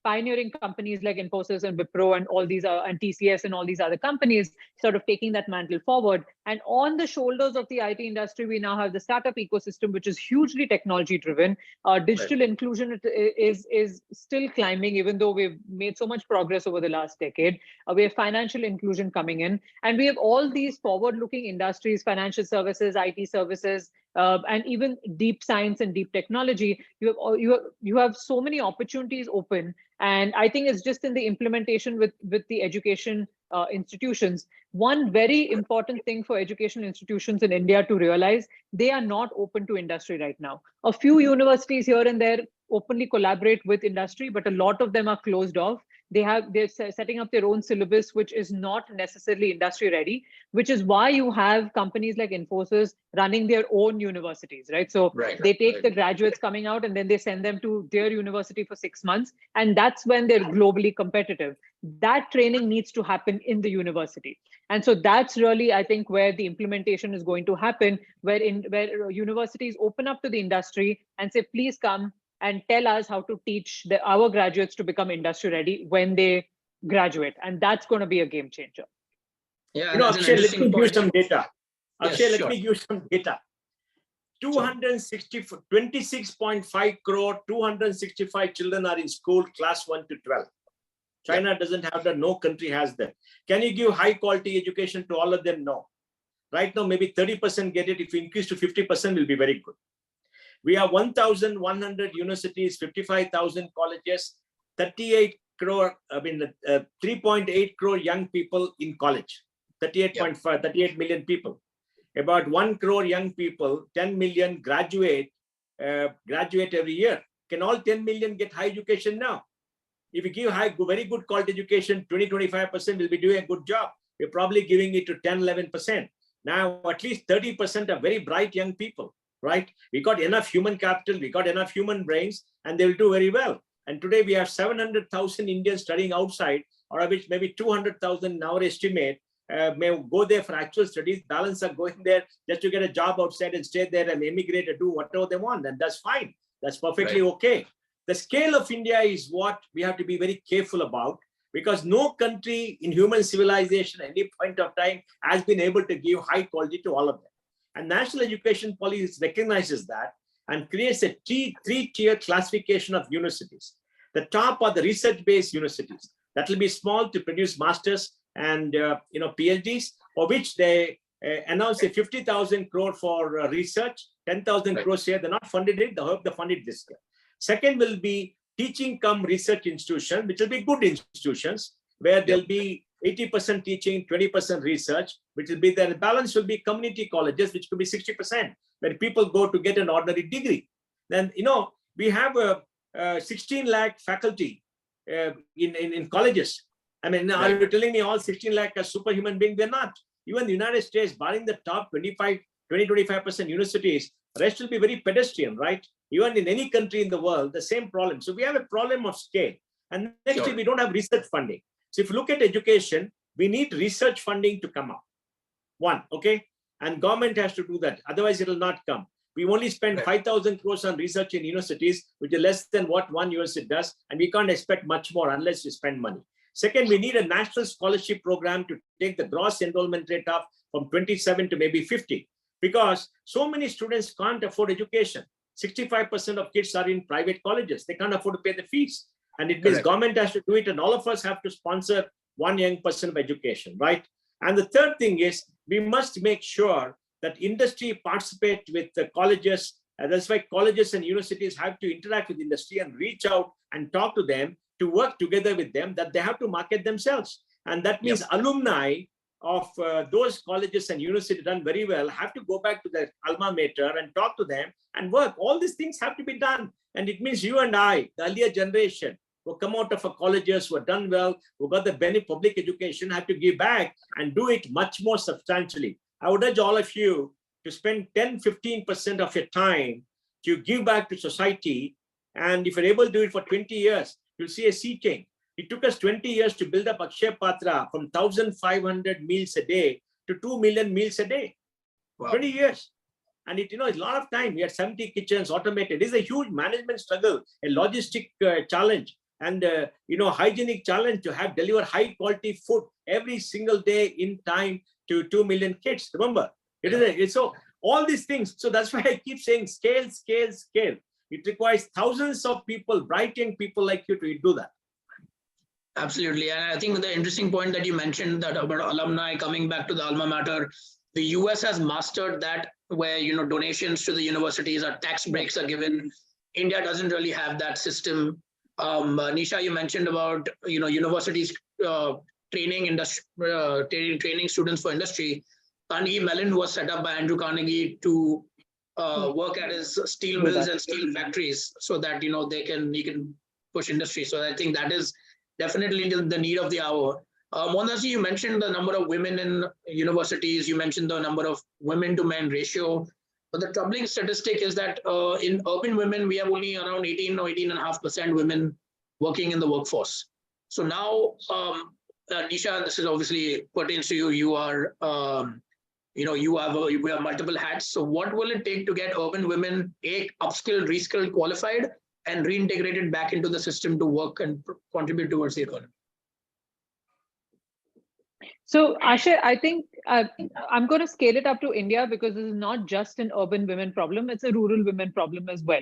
C: pioneering companies like Infosys and Wipro and all these and TCS and all these other companies sort of taking that mantle forward. And on the shoulders of the IT industry, we now have the startup ecosystem, which is hugely technology driven. Digital inclusion is still climbing, even though we've made so much progress over the last decade. We have financial inclusion coming in, and we have all these forward-looking industries, financial services, IT services, and even deep science and deep technology. You have so many opportunities open, and I think it's just in the implementation with the education institutions. One very important thing for educational institutions in India to realize, they are not open to industry right now. A few universities here and there openly collaborate with industry, but a lot of them are closed off. They're setting up their own syllabus, which is not necessarily industry ready, which is why you have companies like Infosys running their own universities, right? So they take the graduates coming out and then they send them to their university for 6 months. And that's when they're globally competitive. That training needs to happen in the university. And so that's really, I think, where the implementation is going to happen, where universities open up to the industry and say, please come and tell us how to teach our graduates to become industry ready when they graduate. And that's going to be a game changer.
A: Yeah,
D: Akshay, let me give you some data. Akshay,
A: Yes,
D: let me give you some data. 26.5 crore, 265 children are in school, class 1 to 12. China doesn't have that. No country has that. Can you give high quality education to all of them? No. Right now, maybe 30% get it. If we increase to 50%, will be very good. We have 1,100 universities, 55,000 colleges, 38 crore, 3.8 crore young people in college, 38 million people. About 1 crore young people, 10 million graduate every year. Can all 10 million get high education now? If you give very good quality education, 20-25% will be doing a good job. We're probably giving it to 10-11%. Now, at least 30% are very bright young people, right? We got enough human capital, we got enough human brains, and they will do very well. And today we have 700,000 Indians studying outside, out of which maybe 200,000 in our estimate may go there for actual studies. Balance are going there just to get a job outside and stay there and emigrate and do whatever they want. And that's fine. That's perfectly okay. The scale of India is what we have to be very careful about, because no country in human civilization at any point of time has been able to give high quality to all of them. And national education policy recognizes that and creates a three-tier classification of universities. The top are the research-based universities. That will be small to produce masters and PhDs, for which they announce a 50,000 crore for research, 10,000 crores here. They're not funded it. They hope they fund it this year. Second will be teaching cum research institution, which will be good institutions where there'll be 80% teaching, 20% research, which will be the balance will be community colleges, which could be 60%, where people go to get an ordinary degree. Then, we have a 16 lakh faculty in colleges. I mean, are you telling me all 16 lakh are superhuman beings? They're not. Even the United States, barring the top 20-25% universities, the rest will be very pedestrian, right? Even in any country in the world, the same problem. So we have a problem of scale. And next, we don't have research funding. So if you look at education, we need research funding to come up. One, okay? And government has to do that. Otherwise, it will not come. We only spend 5,000 crores on research in universities, which is less than what one university does. And we can't expect much more unless we spend money. Second, we need a national scholarship program to take the gross enrollment rate up from 27 to maybe 50, because so many students can't afford education. 65% of kids are in private colleges. They can't afford to pay the fees. And it means government has to do it, and all of us have to sponsor one young person of education, right? And the third thing is we must make sure that industry participate with the colleges. And that's why colleges and universities have to interact with industry and reach out and talk to them, to work together with them, that they have to market themselves. And that means alumni of those colleges and universities done very well have to go back to their alma mater and talk to them and work. All these things have to be done. And it means you and I, the earlier generation, who come out of our colleges, who have done well, who got the benefit public education, have to give back and do it much more substantially. I would urge all of you to spend 10-15% of your time to give back to society. And if you're able to do it for 20 years, you'll see a sea change. It took us 20 years to build up Akshay Patra from 1,500 meals a day to 2 million meals a day. Wow. 20 years. And it's a lot of time. We had 70 kitchens automated. It is a huge management struggle, a logistic challenge, and hygienic challenge to deliver high quality food every single day in time to 2 million kids. Remember, it's so all these things. So that's why I keep saying scale, scale, scale. It requires thousands of people, bright young people like you to do that.
A: Absolutely. And I think the interesting point that you mentioned that about alumni coming back to the alma mater, the US has mastered that, where, donations to the universities or tax breaks are given. India doesn't really have that system. Nisha, you mentioned about, universities training students for industry. Carnegie Mellon was set up by Andrew Carnegie to work at his steel mills and steel factories so that, he can push industry. So I think that is definitely the need of the hour. Mohandas, you mentioned the number of women in universities. You mentioned the number of women to men ratio. But the troubling statistic is that in urban women, we have only around 18 or 18.5% women working in the workforce. So now, Nisha, this is obviously pertains to you. You are, you have multiple hats. So what will it take to get urban women upskilled, reskilled, qualified, and reintegrated back into the system to work and contribute towards the economy?
C: So, Aashay, I think I'm going to scale it up to India, because this is not just an urban women problem, it's a rural women problem as well.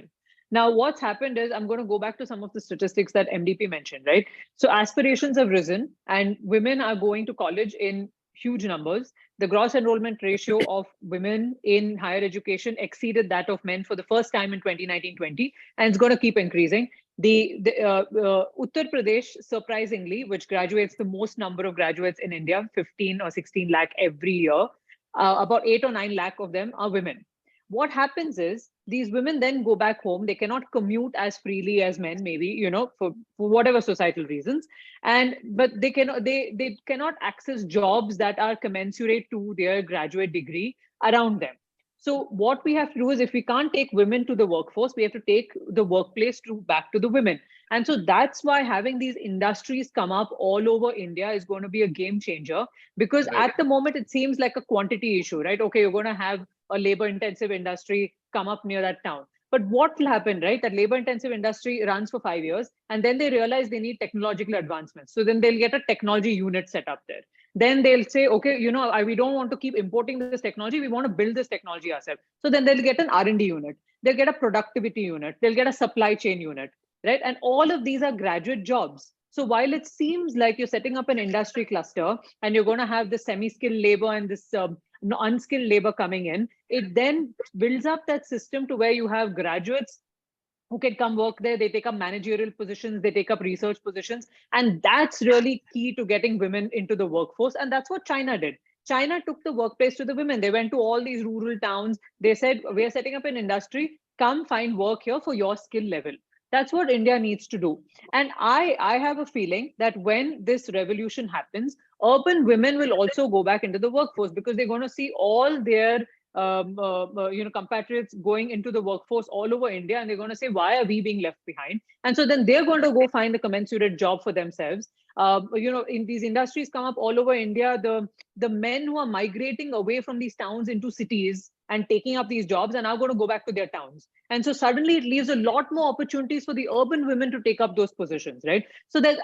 C: Now, what's happened is, I'm going to go back to some of the statistics that MDP mentioned, right? So aspirations have risen and women are going to college in huge numbers. The gross enrollment ratio of women in higher education exceeded that of men for the first time in 2019-20, and it's going to keep increasing. Uttar Pradesh, surprisingly, which graduates the most number of graduates in India, 15 or 16 lakh every year, about 8 or 9 lakh of them are women. What happens is, these women then go back home. They cannot commute as freely as men, maybe, for whatever societal reasons. But they cannot access jobs that are commensurate to their graduate degree around them. So what we have to do is, if we can't take women to the workforce, we have to take the workplace back to the women. And so that's why having these industries come up all over India is going to be a game changer, because at the moment, it seems like a quantity issue, right? Okay, you're going to have a labor intensive industry come up near that town. But what will happen, right? That labor intensive industry runs for 5 years, and then they realize they need technological advancements. So then they'll get a technology unit set up there. Then they'll say, okay, we don't want to keep importing this technology. We want to build this technology ourselves. So then they'll get an R&D unit. They'll get a productivity unit. They'll get a supply chain unit, right? And all of these are graduate jobs. So while it seems like you're setting up an industry cluster and you're going to have this semi-skilled labor and this unskilled labor coming in, it then builds up that system to where you have graduates who can come work there. They take up managerial positions, they take up research positions. And that's really key to getting women into the workforce. And that's what China did. China took the workplace to the women. They went to all these rural towns. They said, we are setting up an industry. Come find work here for your skill level. That's what India needs to do. And I have a feeling that when this revolution happens, urban women will also go back into the workforce because they're going to see all their compatriots going into the workforce all over India, and they're going to say, why are we being left behind? And so then they're going to go find a commensurate job for themselves. In these industries come up all over India, the men who are migrating away from these towns into cities and taking up these jobs are now going to go back to their towns. And so suddenly it leaves a lot more opportunities for the urban women to take up those positions, right? So that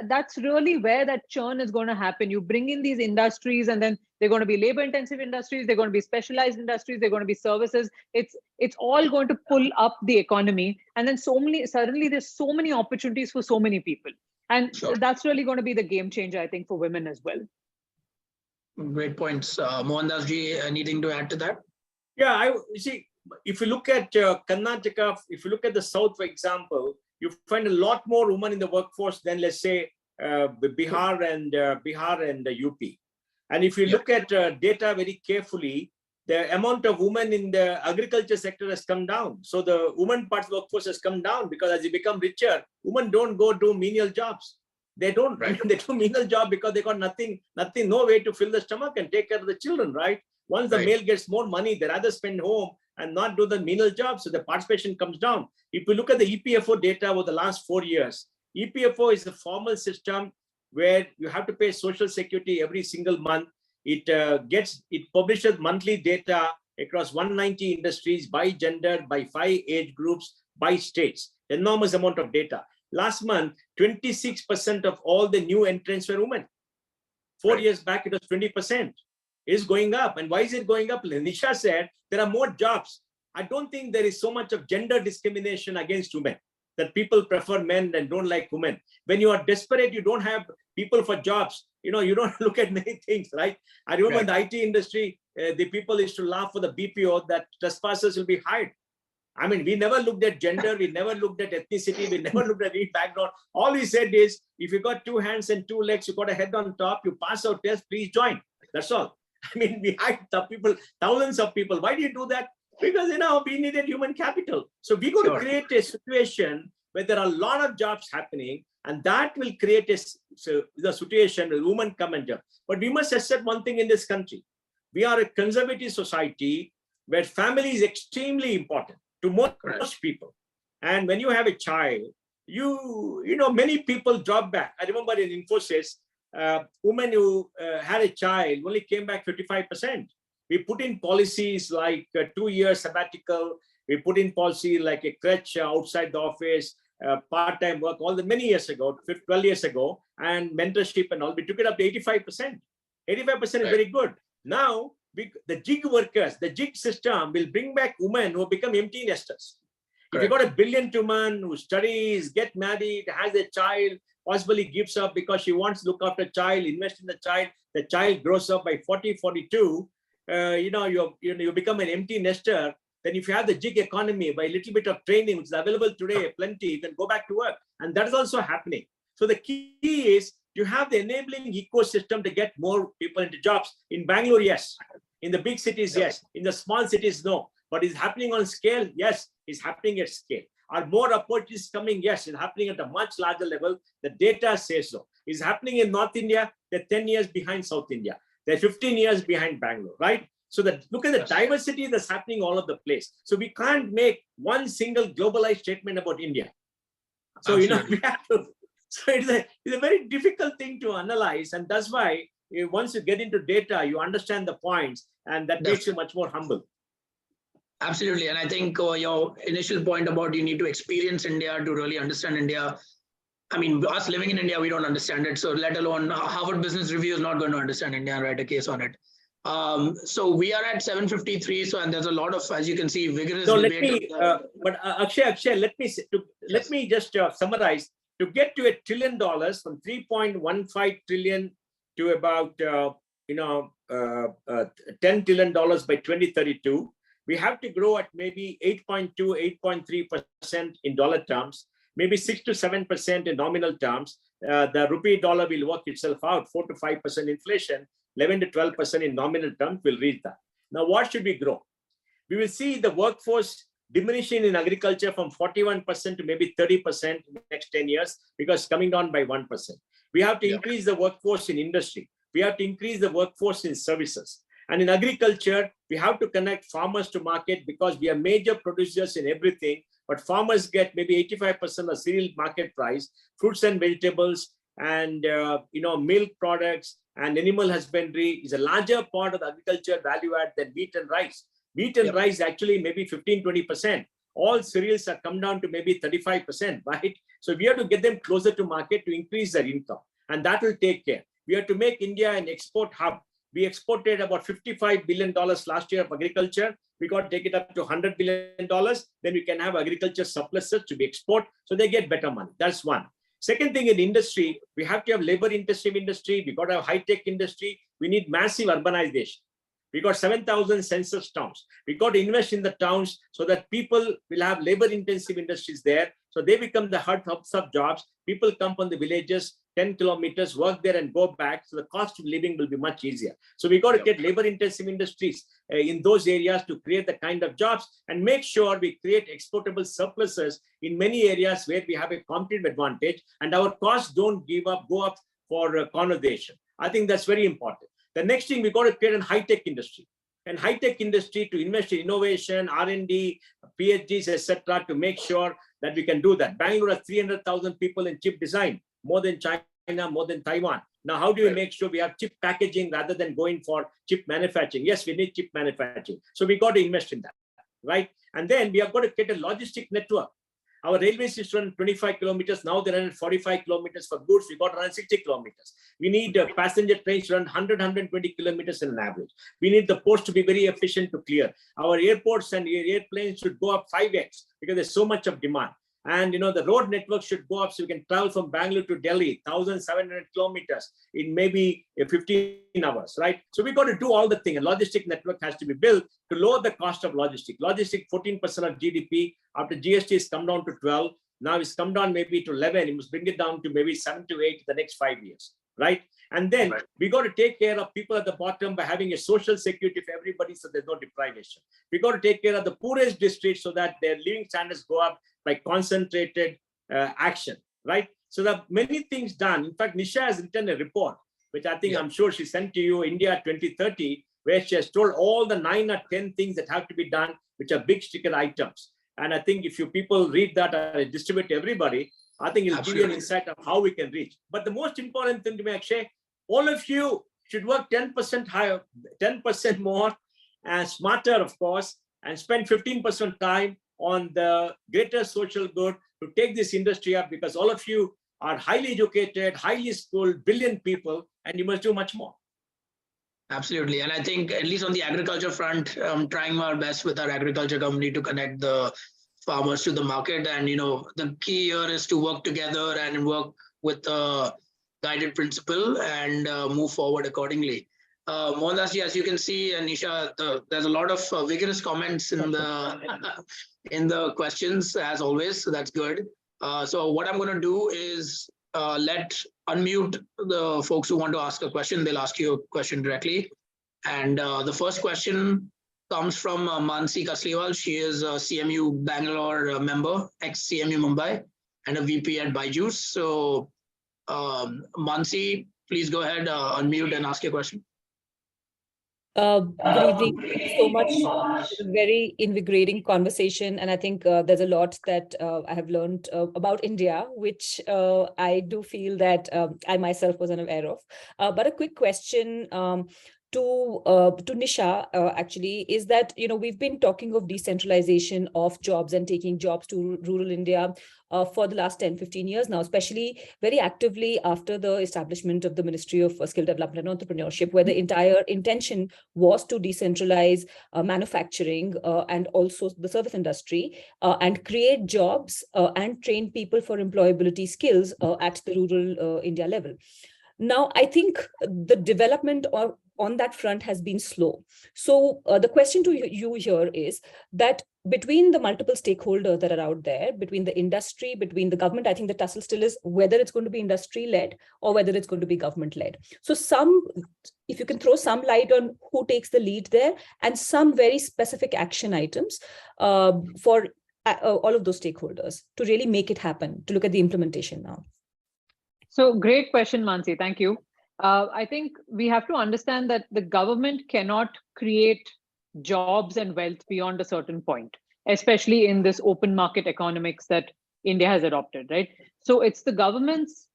C: that's really where that churn is going to happen. You bring in these industries, and then they're going to be labor intensive industries, they're going to be specialized industries, they're going to be services. It's all going to pull up the economy. And then suddenly there's so many opportunities for so many people. And that's really going to be the game changer, I think, for women as well.
A: Great points. Mohandas ji, anything to add to that?
D: Yeah, you see, if you look at Karnataka, if you look at the South, for example, you find a lot more women in the workforce than, let's say, Bihar and UP. And if you look at data very carefully, the amount of women in the agriculture sector has come down. So the women part of the workforce has come down because as they become richer, women don't go do menial jobs. They don't. Right. They do menial job because they got nothing, no way to fill the stomach and take care of the children, right? Once the male gets more money, they rather spend home and not do the menial job. So the participation comes down. If you look at the EPFO data over the last 4 years, EPFO is a formal system where you have to pay social security every single month. It publishes monthly data across 190 industries by gender, by 5 age groups, by states. Enormous amount of data. Last month, 26% of all the new entrants were women. 4 years back, it was 20%. It is going up. And why is it going up? Nisha said there are more jobs. I don't think there is so much of gender discrimination against women, that people prefer men and don't like women. When you are desperate, you don't have people for jobs. You don't look at many things, right? I remember in the IT industry, the people used to laugh for the BPO that trespassers will be hired. I mean, we never looked at gender, we never looked at ethnicity, we never looked at any background. All we said is, if you got 2 hands and 2 legs, you got a head on top, you pass our test, please join. That's all. I mean, we hired the people, thousands of people. Why do you do that? Because, we needed human capital. So we got to create a situation where there are a lot of jobs happening, and that will create the situation where women come and job. But we must accept one thing in this country. We are a conservative society where family is extremely important to most people. And when you have a child, many people drop back. I remember in Infosys, women who had a child only came back 55%. We put in policies like 2 years sabbatical. We put in policy like a crèche outside the office, part-time work, many years ago, 12 years ago, and mentorship and all. We took it up to 85%. 85% is very good. Now, the gig workers, the gig system will bring back women who become empty nesters. If you got a brilliant woman who studies, get married, has a child, possibly gives up because she wants to look after a child, invest in the child grows up by 40, 42, you become an empty nester. Then if you have the gig economy, by a little bit of training, which is available today, plenty, you can go back to work. And that is also happening. So the key is you have the enabling ecosystem to get more people into jobs. In Bangalore, yes. In the big cities, yes. In the small cities, no. But is happening on scale? Yes, it's happening at scale. Are more opportunities coming? Yes, it's happening at a much larger level. The data says so. It's happening in North India. They're 10 years behind South India. They're 15 years behind Bangalore, right? So look at the diversity that's happening all over the place. So we can't make one single globalized statement about India. So, we have to. So it's a very difficult thing to analyze. And that's why once you get into data, you understand the points, and that makes you much more humble.
A: Absolutely. And I think your initial point about you need to experience India to really understand India. I mean, us living in India, we don't understand it. So let alone Harvard Business Review is not going to understand India and write a case on it. So we are at 7:53. And there's a lot of, as you can see, vigorous debate.
D: Akshay, let me just summarize. To get to $1 trillion from 3.15 trillion to about $10 trillion by 2032, we have to grow at maybe 8.2, 8.3% in dollar terms, maybe 6 to 7% in nominal terms. The rupee dollar will work itself out, 4 to 5% inflation, 11 to 12% in nominal terms will reach that. Now, what should we grow? We will see the workforce diminishing in agriculture from 41% to maybe 30% in the next 10 years, because coming down by 1%. We have to increase the workforce in industry. We have to increase the workforce in services. And in agriculture, we have to connect farmers to market, because we are major producers in everything, but farmers get maybe 85% of cereal market price, fruits and vegetables, and milk products and animal husbandry is a larger part of the agriculture value add than wheat and rice. Wheat and rice actually maybe 15, 20%. All cereals have come down to maybe 35%, right? So we have to get them closer to market to increase their income, and that will take care. We have to make India an export hub. We exported about $55 billion last year of agriculture. We got to take it up to $100 billion. Then we can have agriculture surpluses to be export, so they get better money. That's one. Second thing, in industry, we have to have labor-intensive industry. We got to have high-tech industry. We need massive urbanization. We got 7,000 census towns. We got to invest in the towns so that people will have labor-intensive industries there. So they become the hubs of jobs. People come from the villages, 10 kilometers, work there and go back. So the cost of living will be much easier. So we got to get labor-intensive industries in those areas to create the kind of jobs, and make sure we create exportable surpluses in many areas where we have a competitive advantage and our costs don't go up for conservation. I think that's very important. The next thing, we got to create a high-tech industry. And high-tech industry to invest in innovation, R&D, PhDs, etc., to make sure that we can do that. Bangalore has 300,000 people in chip design, more than China, more than Taiwan. Now, how do we make sure we have chip packaging rather than going for chip manufacturing? Yes, we need chip manufacturing. So we got to invest in that, right? And then we have got to get a logistic network. Our railways is run 25 kilometers. Now they're running 45 kilometers for goods. We got to run 60 kilometers. We need passenger trains to run 100, 120 kilometers in an average. We need the ports to be very efficient to clear. Our airports and airplanes should go up 5x because there's so much of demand. And the road network should go up so we can travel from Bangalore to Delhi, 1,700 kilometers in maybe 15 hours, right? So we got to do all the thing. A logistic network has to be built to lower the cost of logistic. Logistic, 14% of GDP. After GST has come down to 12. Now it's come down maybe to 11. You must bring it down to maybe 7 to 8 in the next 5 years, right? And then we got to take care of people at the bottom by having a social security for everybody so there's no deprivation. We got to take care of the poorest districts so that their living standards go up by concentrated action, right? So there are many things done. In fact, Nisha has written a report, which I think I'm sure she sent to you, India 2030, where she has told all the 9 or 10 things that have to be done, which are big sticker items. And I think if you people read that and distribute to everybody, I think it'll give you an insight of how we can reach. But the most important thing to me, Akshay, all of you should work 10% higher, 10% more, and smarter, of course, and spend 15% time on the greater social good to take this industry up, because all of you are highly educated, highly schooled, brilliant people, and you must do much more.
A: Absolutely. And I think at least on the agriculture front, I'm trying our best with our agriculture company to connect the farmers to the market. And, the key here is to work together and work with a guided principle and move forward accordingly. Mohandas, as you can see, and Nisha, there's a lot of vigorous comments in the questions, as always. So that's good. So what I'm going to do is unmute the folks who want to ask a question. They'll ask you a question directly. And the first question comes from Mansi Kasliwal. She is a CMU Bangalore member, ex-CMU Mumbai, and a VP at Byju's. So Mansi, please go ahead, unmute and ask your question.
E: Good evening. Thank you so much. It was a very invigorating conversation, and I think there's a lot that I have learned about India, which I do feel that I myself was unaware of. But a quick question to Nisha actually is that we've been talking of decentralization of jobs and taking jobs to rural India for the last 10-15 years now, especially very actively after the establishment of the Ministry of Skill Development and Entrepreneurship, where the entire intention was to decentralize manufacturing and also the service industry and create jobs and train people for employability skills at the rural India level. Now, I think the development on that front has been slow. So the question to you here is that between the multiple stakeholders that are out there, between the industry, between the government, I think the tussle still is whether it's going to be industry-led or whether it's going to be government-led. So if you can throw some light on who takes the lead there and some very specific action items for all of those stakeholders to really make it happen, to look at the implementation now.
C: So great question, Mansi. Thank you. I think we have to understand that the government cannot create jobs and wealth beyond a certain point, especially in this open market economics that India has adopted, right? So it's the government's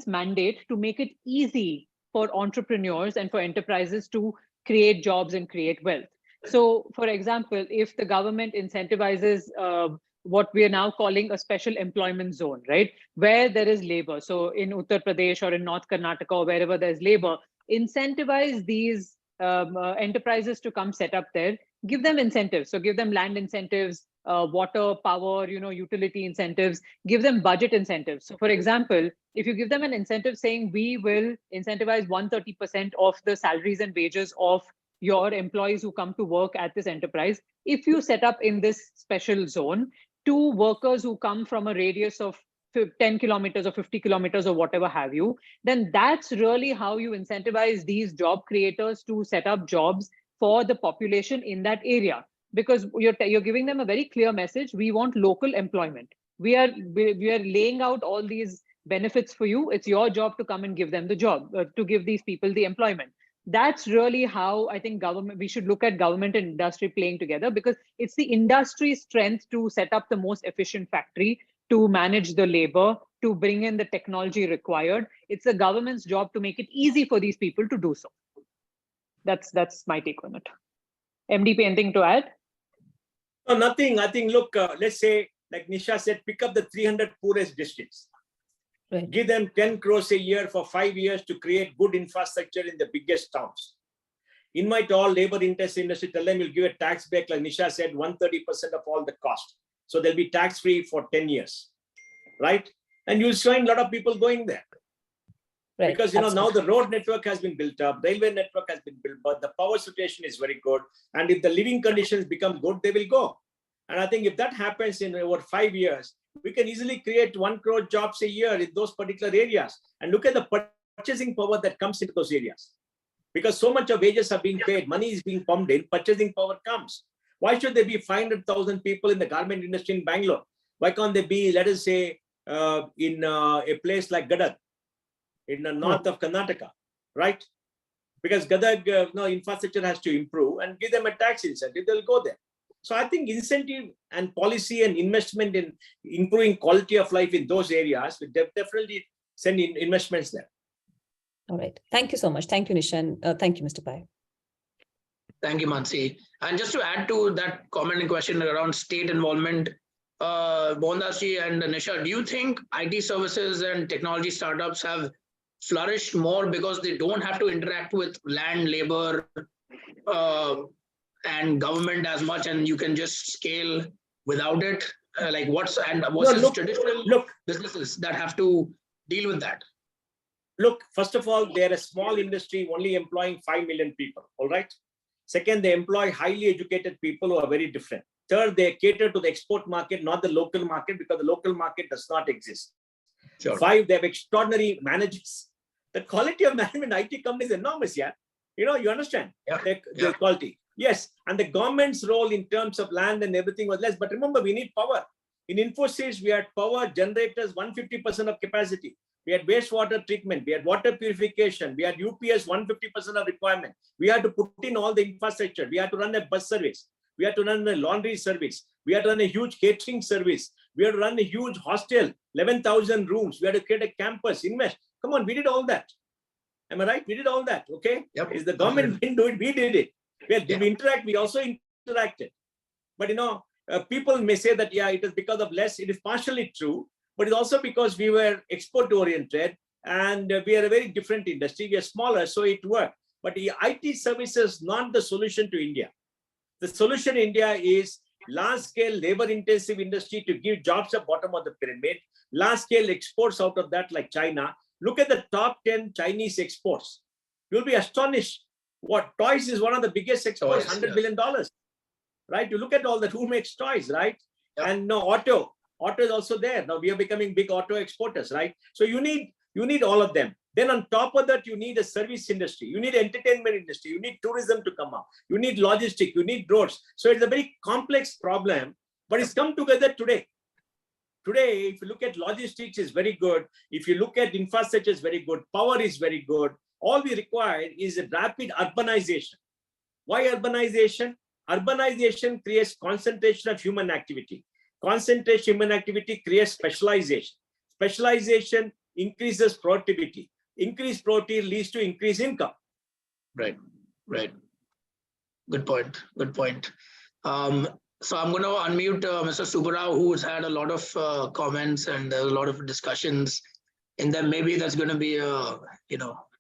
C: mandate to make it easy for entrepreneurs and for enterprises to create jobs and create wealth. So, for example, if the government incentivizes what we are now calling a special employment zone, right, where there is labor. So in Uttar Pradesh or in North Karnataka or wherever there's labor, incentivize these enterprises to come set up there, give them incentives. So give them land incentives, water, power, utility incentives, give them budget incentives. So for example, if you give them an incentive saying we will incentivize 130% of the salaries and wages of your employees who come to work at this enterprise, if you set up in this special zone, 2 workers who come from a radius of 10 kilometers or 50 kilometers or whatever have you, then that's really how you incentivize these job creators to set up jobs for the population in that area. Because you're giving them a very clear message. We want local employment. We are laying out all these benefits for you. It's your job to come and give them the job, to give these people the employment. That's really how I think we should look at government and industry playing together, because it's the industry's strength to set up the most efficient factory, to manage the labor, to bring in the technology required. It's the government's job to make it easy for these people to do so. That's my take on it. MDP, anything to add?
D: No, nothing. I think, look, let's say, like Nisha said, pick up the 300 poorest districts.
E: Right.
D: Give them 10 crores a year for 5 years to create good infrastructure in the biggest towns. Invite all labor-intensive industry, tell them you'll give a tax break, like Nisha said, 130% of all the cost. So they'll be tax-free for 10 years, right? And you'll find a lot of people going there.
E: Right.
D: Because, now the road network has been built up, railway network has been built, but the power situation is very good. And if the living conditions become good, they will go. And I think if that happens in over 5 years, we can easily create 1 crore jobs a year in those particular areas. And look at the purchasing power that comes into those areas. Because so much of wages are being paid, money is being pumped in, purchasing power comes. Why should there be 500,000 people in the garment industry in Bangalore? Why can't there be, let us say, in a place like Gadag, in the north of Karnataka, right? Because Gadag, infrastructure has to improve, and give them a tax incentive, they'll go there. So I think incentive and policy and investment in improving quality of life in those areas will definitely send in investments there.
E: All right. Thank you so much. Thank you, Nisha. And thank you, Mr. Pai.
A: Thank you, Mansi. And just to add to that comment and question around state involvement, Mohandas ji and Nisha, do you think IT services and technology startups have flourished more because they don't have to interact with land, labor, and government as much, and you can just scale without it? What's traditional businesses that have to deal with that?
D: Look, first of all, they're a small industry only employing 5 million people, all right? Second, they employ highly educated people who are very different. Third, they cater to the export market, not the local market, because the local market does not exist. Sure. 5, they have extraordinary managers. The quality of management IT companies is enormous, yeah. You understand the quality. Yes, and the government's role in terms of land and everything was less. But remember, we need power. In Infosys, we had power generators, 150% of capacity. We had wastewater treatment. We had water purification. We had UPS, 150% of requirement. We had to put in all the infrastructure. We had to run a bus service. We had to run a laundry service. We had to run a huge catering service. We had to run a huge hostel, 11,000 rooms. We had to create a campus, invest. Come on, we did all that. Am I right? We did all that, okay?
A: Yep.
D: Is the government didn't do it, we did it. Well, did we interact? We also interacted. But people may say that, it is because of less. It is partially true, but it's also because we were export-oriented and we are a very different industry. We are smaller, so it worked. But the IT services not the solution to India. The solution in India is large-scale labor-intensive industry to give jobs at bottom of the pyramid, large-scale exports out of that like China. Look at the top 10 Chinese exports. You'll be astonished. What toys is one of the biggest exports,
A: Toys,
D: $100 billion, right? You look at all that, who makes toys, right?
A: Yeah.
D: And no, auto is also there. Now we are becoming big auto exporters, right? So you need all of them. Then on top of that, you need a service industry, you need entertainment industry, you need tourism to come up, you need logistics, you need roads. So it's a very complex problem, but it's come together today. Today, if you look at logistics, is very good. If you look at infrastructure, is very good. Power is very good. All we require is a rapid urbanization. Why urbanization? Urbanization creates concentration of human activity. Concentration of human activity creates specialization. Specialization increases productivity. Increased productivity leads to increased income.
A: Right. Good point. So I'm going to unmute Mr. Subbarao, who's had a lot of comments and a lot of discussions. And then maybe that's going to be a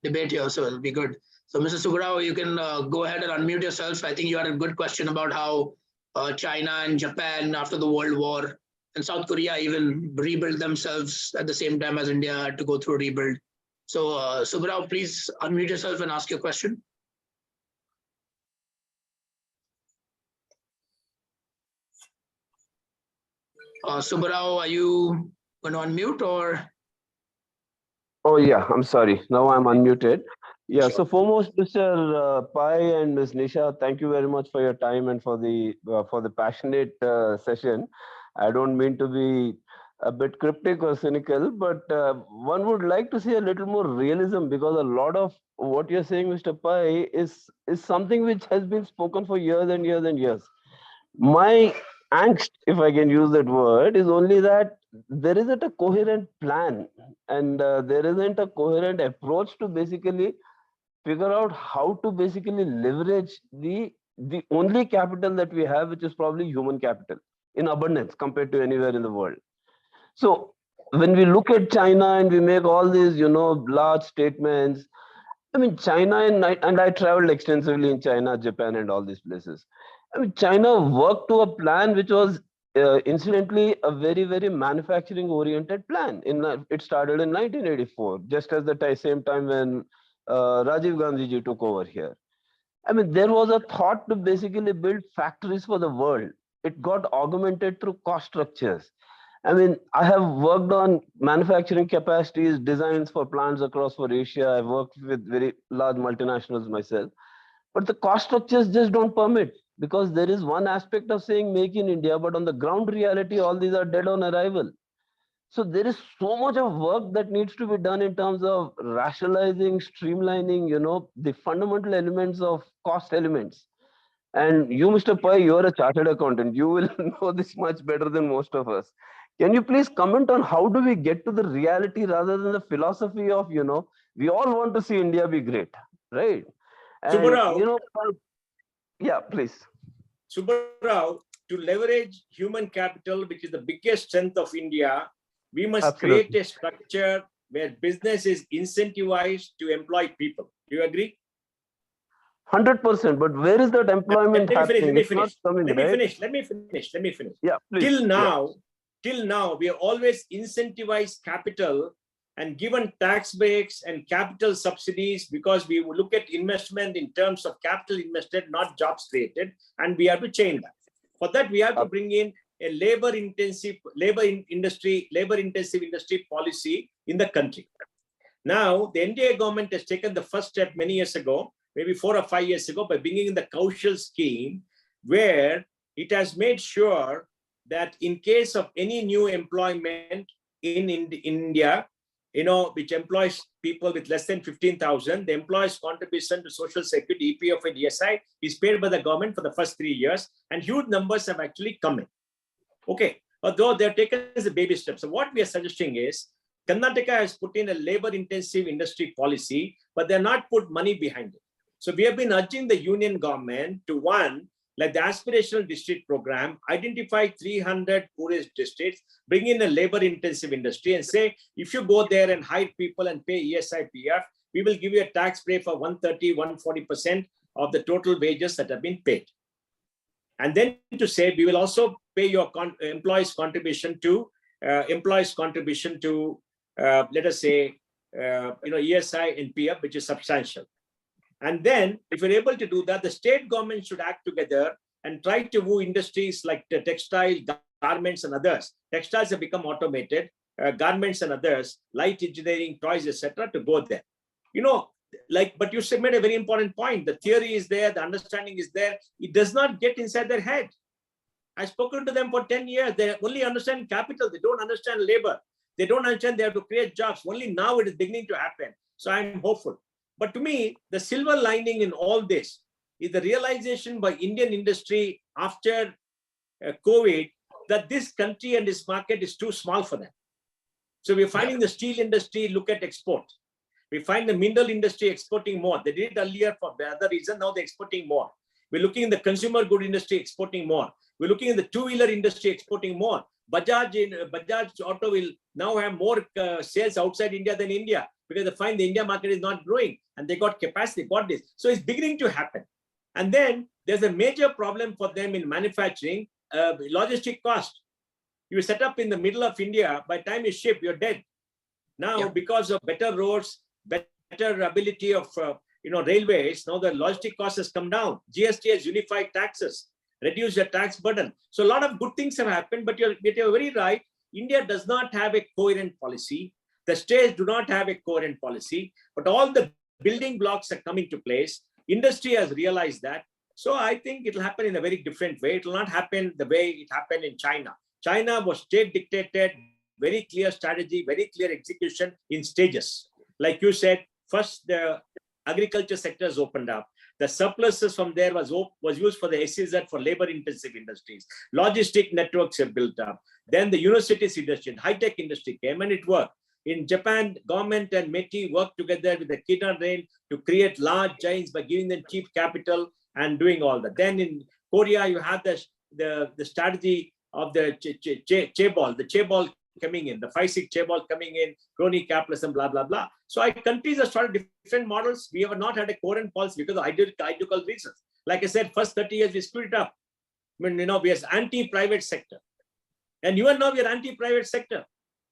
A: debate here, so it'll be good. So Mr. Subbarao, you can go ahead and unmute yourself. I think you had a good question about how China and Japan after the World War and South Korea even rebuild themselves at the same time as India had to go through a rebuild. So Subbarao, please unmute yourself and ask your question. Subbarao, are you going to unmute or?
F: Oh yeah, I'm sorry. Now I'm unmuted. Yeah.
A: Sure.
F: So foremost, Mr. Pai and Ms. Nisha, thank you very much for your time and for the passionate session. I don't mean to be a bit cryptic or cynical, but one would like to see a little more realism, because a lot of what you're saying, Mr. Pai, is something which has been spoken for years and years and years. My angst, if I can use that word, is only that there isn't a coherent plan, and there isn't a coherent approach to basically figure out how to basically leverage the only capital that we have, which is probably human capital in abundance compared to anywhere in the world. So when we look at China and we make all these, large statements, I mean, China and I traveled extensively in China, Japan, and all these places. I mean, China worked to a plan which was incidentally a very, very manufacturing-oriented plan. It started in 1984, just as the same time when Rajiv Gandhi ji took over here. I mean, there was a thought to basically build factories for the world. It got augmented through cost structures. I mean, I have worked on manufacturing capacities, designs for plants across for Asia. I've worked with very large multinationals myself. But the cost structures just don't permit, because there is one aspect of saying make in India, but on the ground reality, all these are dead on arrival. So there is so much of work that needs to be done in terms of rationalizing, streamlining, the fundamental elements of cost elements. And you, Mr. Pai, you are a chartered accountant. You will know this much better than most of us. Can you please comment on how do we get to the reality rather than the philosophy of, we all want to see India be great, right? And,
D: Subbarao,
F: yeah, please.
D: Subbarao, to leverage human capital, which is the biggest strength of India, we must
F: Absolutely.
D: create a structure where business is incentivized to employ people. Do you agree?
F: 100%. But where is that employment happening?
D: Let me finish.
F: Yeah, please.
D: Till now, we have always incentivized capital and given tax breaks and capital subsidies, because we look at investment in terms of capital invested, not jobs created, and we have to change that. For that, we have to bring in a labor-intensive industry policy in the country. Now, the NDA government has taken the first step many years ago, maybe 4 or 5 years ago, by bringing in the Kaushal scheme, where it has made sure that in case of any new employment in India, which employs people with less than 15,000, the employer's contribution to Social Security, EPF and ESI is paid by the government for the first 3 years, and huge numbers have actually come in. Okay, although they're taken as a baby step. So what we are suggesting is, Karnataka has put in a labor-intensive industry policy, but they're not put money behind it. So we have been urging the union government to, one, like the aspirational district program, identify 300 poorest districts, bring in a labor-intensive industry and say, if you go there and hire people and pay ESI, PF, we will give you a tax break for 130, 140% of the total wages that have been paid. And then to say, we will also pay your employees' contribution to, let us say, ESI and PF, which is substantial. And then if you're able to do that, the state government should act together and try to woo industries like the textile, garments and others. Textiles have become automated, garments and others, light engineering, toys, etc., to go there. You know, but you made a very important point. The theory is there, the understanding is there. It does not get inside their head. I've spoken to them for 10 years. They only understand capital. They don't understand labor. They don't understand they have to create jobs. Only now it is beginning to happen. So I'm hopeful. But to me, the silver lining in all this is the realization by Indian industry after COVID that this country and this market is too small for them. So we're finding the steel industry look at export. We find the mineral industry exporting more. They did it earlier for the other reason. Now they're exporting more. We're looking in the consumer good industry exporting more. We're looking in the two-wheeler industry exporting more. Bajaj Auto will now have more sales outside India than India because they find the India market is not growing and they got capacity, got this. So it's beginning to happen. And then there's a major problem for them in manufacturing, logistic cost. You set up in the middle of India, by the time you ship, you're dead. Now, because of better roads, better ability of railways, now the logistic cost has come down. GST has unified taxes, reduced the tax burden. So a lot of good things have happened, but you're very right. India does not have a coherent policy. The states do not have a coherent policy, but all the building blocks are coming to place. Industry has realized that. So I think it'll happen in a very different way. It will not happen the way it happened in China. China was state dictated, very clear strategy, very clear execution in stages. Like you said, first the agriculture sectors opened up. The surpluses from there was used for the SEZ for labor-intensive industries. Logistic networks are built up. Then the universities industry, high-tech industry came and it worked. In Japan, government and METI worked together with the Kinan Rail to create large giants by giving them cheap capital and doing all that. Then in Korea, you have the strategy of the chaebol coming in, the 5-6 chaebol coming in, crony capitalism, blah, blah, blah. So our countries have started different models. We have not had a coherent policy because of ideological reasons. Like I said, first 30 years, we split it up. I mean, we are anti-private sector. And even now we are anti-private sector.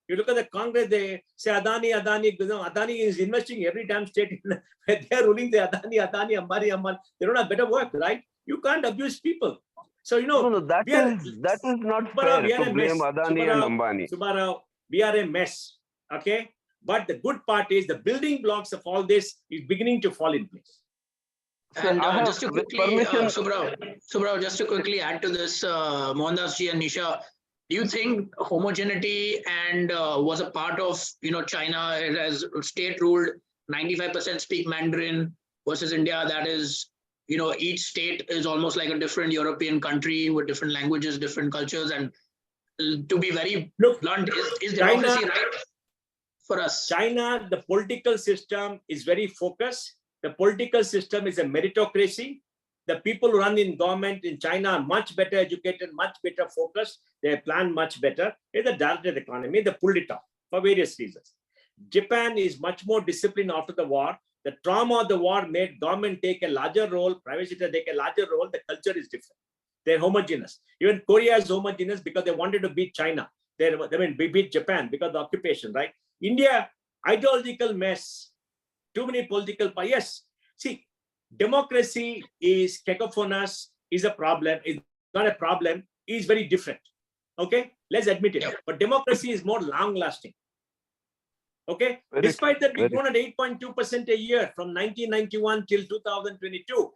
D: You look at the Congress, they say Adani is investing every damn state. They are ruling the Adani, Ambani. They don't have better work, right? You can't abuse people. So,
F: that is not fair to blame Adani and Ambani.
D: Subbarao, we are a mess, okay? But the good part is the building blocks of all this is beginning to fall in place.
A: And just to quickly, Subbarao, just to quickly add to this, Mohandas ji and Nisha, do you think homogeneity and was a part of, China as state ruled 95% speak Mandarin versus India that is, each state is almost like a different European country with different languages, different cultures. And to be very blunt, is democracy
D: China,
A: right for us?
D: China, the political system is very focused. The political system is a meritocracy. The people who run in government in China are much better educated, much better focused. They plan much better. It's a direct economy. They pulled it off for various reasons. Japan is much more disciplined after the war. The trauma of the war made government take a larger role, private sector take a larger role. The culture is different. They're homogeneous. Even Korea is homogeneous because they wanted to beat China. We beat Japan because of the occupation, right? India, ideological mess, too many political parties. Yes, see, democracy is cacophonous, is a problem, is not a problem, is very different. Okay, let's admit it. But democracy is more long-lasting. Okay, despite that, we've grown at 8.2% a year from 1991 till 2022.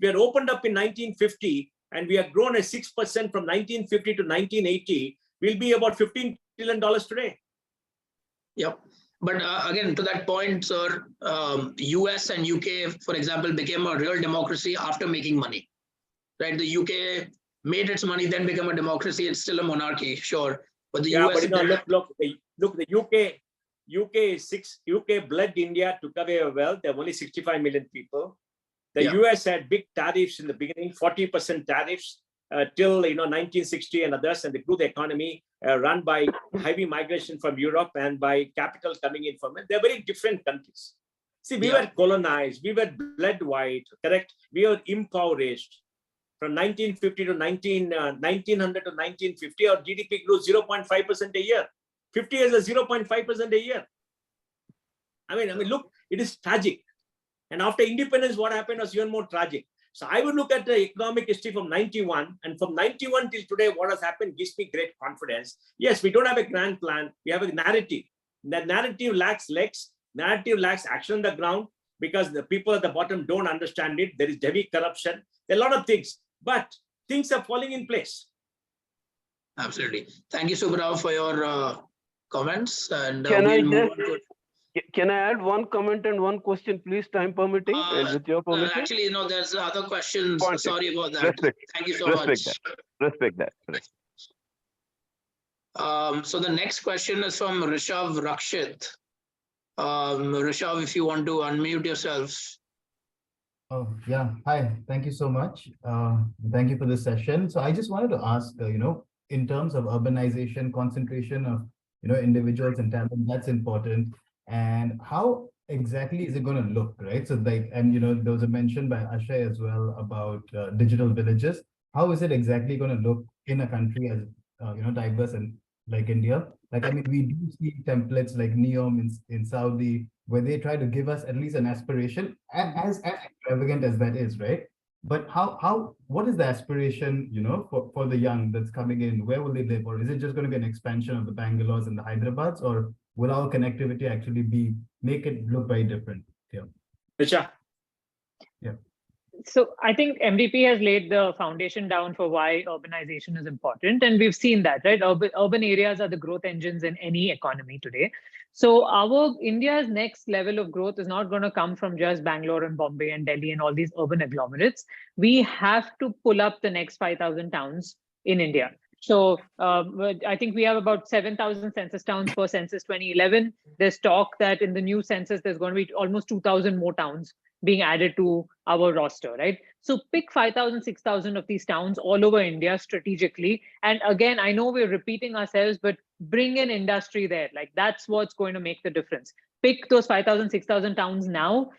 D: We are opened up in 1950 and we have grown at 6% from 1950 to 1980. We'll be about $15 trillion today.
A: Yep. But again, to that point, sir, US and UK, for example, became a real democracy after making money, right? The UK made its money, then became a democracy. It's still a monarchy, sure. But the US...
D: But look, the UK bled India, took away our wealth. There are only 65 million people. The US had big tariffs in the beginning, 40% tariffs till 1960 and others, and they grew the economy run by heavy migration from Europe and by capital coming in from it. They're very different countries. See, we were colonized, we were bled white, correct? We were impoverished. From 1950 to 1900 to 1950, our GDP grew 0.5% a year. 50 years is 0.5% a year. I mean, look, it is tragic. And after independence, what happened was even more tragic. So I would look at the economic history from 91, and from 91 till today, what has happened gives me great confidence. Yes, we don't have a grand plan. We have a narrative. That narrative lacks legs. Narrative lacks action on the ground because the people at the bottom don't understand it. There is heavy corruption. There are a lot of things, but things are falling in place.
A: Absolutely. Thank you, Subhrav, for your comments. And
F: Can I
A: we'll move
F: just-
A: on to
F: Can I add one comment and one question, please, time permitting, and with your permission?
A: actually, no, there's other questions.
F: Point
A: Sorry about that.
F: Respect.
A: Thank you so
F: Respect
A: much.
F: Respect that.
A: So the next question is from Rishabh Rakshit. Rishabh, if you want to unmute yourself.
G: Oh, yeah. Hi, thank you so much. Thank you for this session. So I just wanted to ask, in terms of urbanization, concentration of, individuals and talent, that's important. And how exactly is it going to look, right? So like, and, there was a mention by Aashay as well about digital villages. How is it exactly going to look in a country as, diverse and like India? Like, I mean, we do see templates like NEOM in Saudi, where they try to give us at least an aspiration, as extravagant as that is, right? But what is the aspiration, for the young that's coming in? Where will they live? Or is it just going to be an expansion of the Bangalores and the Hyderabad's, or will our connectivity actually make it look very different? Yeah.
D: Nisha.
G: Yeah.
C: So I think MDP has laid the foundation down for why urbanization is important. And we've seen that, right? Urban areas are the growth engines in any economy today. So India's next level of growth is not going to come from just Bangalore and Bombay and Delhi and all these urban agglomerates. We have to pull up the next 5,000 towns in India. So I think we have about 7,000 census towns per census 2011. There's talk that in the new census, there's going to be almost 2,000 more towns being added to our roster, right? So pick 5,000, 6,000 of these towns all over India strategically. And again, I know we're repeating ourselves, but bring an industry there. Like that's what's going to make the difference. Pick those 5,000, 6,000 towns now,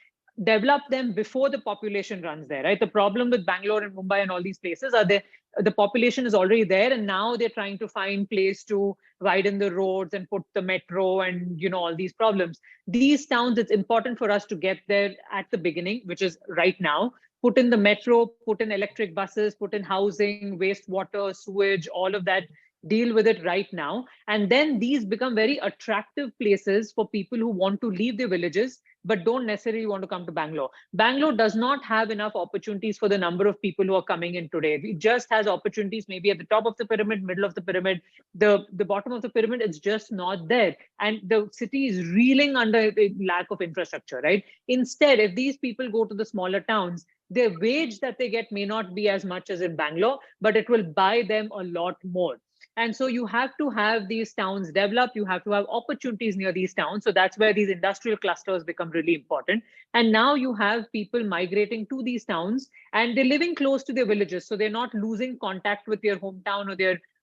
C: develop them before the population runs there, right? The problem with Bangalore and Mumbai and all these places are the population is already there, and now they're trying to find place to widen the roads and put the metro and all these problems. These towns, it's important for us to get there at the beginning, which is right now. Put in the metro, put in electric buses, put in housing, wastewater, sewage, all of that. Deal with it right now. And then these become very attractive places for people who want to leave their villages, but don't necessarily want to come to Bangalore. Bangalore does not have enough opportunities for the number of people who are coming in today. It just has opportunities maybe at the top of the pyramid, middle of the pyramid, the bottom of the pyramid, it's just not there. And the city is reeling under the lack of infrastructure, right? Instead, if these people go to the smaller towns, their wage that they get may not be as much as in Bangalore, but it will buy them a lot more. And so you have to have these towns develop, you have to have opportunities near these towns. So that's where these industrial clusters become really important. And now you have people migrating to these towns and they're living close to their villages. So they're not losing contact with their hometown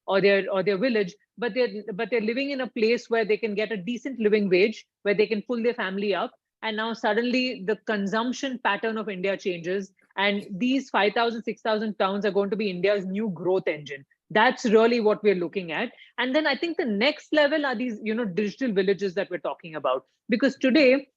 C: or their village, but they're living in a place where they can get a decent living wage, where they can pull their family up. And now suddenly the consumption pattern of India changes. And these 5,000, 6,000 towns are going to be India's new growth engine. That's really what we're looking at. And then I think the next level are these, digital villages that we're talking about. Because today,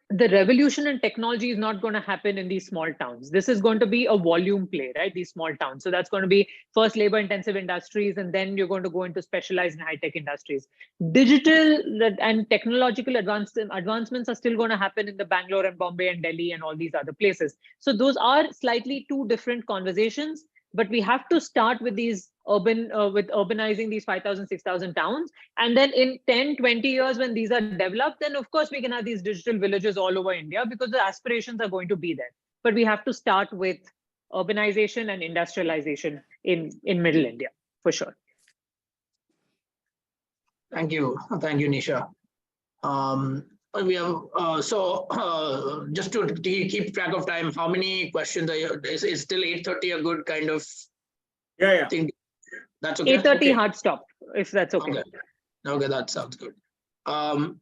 C: the revolution in technology is not going to happen in these small towns. This is going to be a volume play, right? These small towns. So that's going to be first labor intensive industries, and then you're going to go into specialized and high-tech industries. Digital and technological advancements are still going to happen in the Bangalore and Bombay and Delhi and all these other places. So those are slightly two different conversations. But we have to start with these urbanizing these 5,000, 6,000 towns. And then in 10, 20 years, when these are developed, then of course we can have these digital villages all over India because the aspirations are going to be there. But we have to start with urbanization and industrialization in middle India, for sure.
A: Thank you. Thank you, Nisha. We have just to keep track of time, how many questions are you? Is still 8:30 a good kind of thing? That's okay.
C: 8:30
A: okay.
C: hard stop, if that's okay.
A: Okay, that sounds good.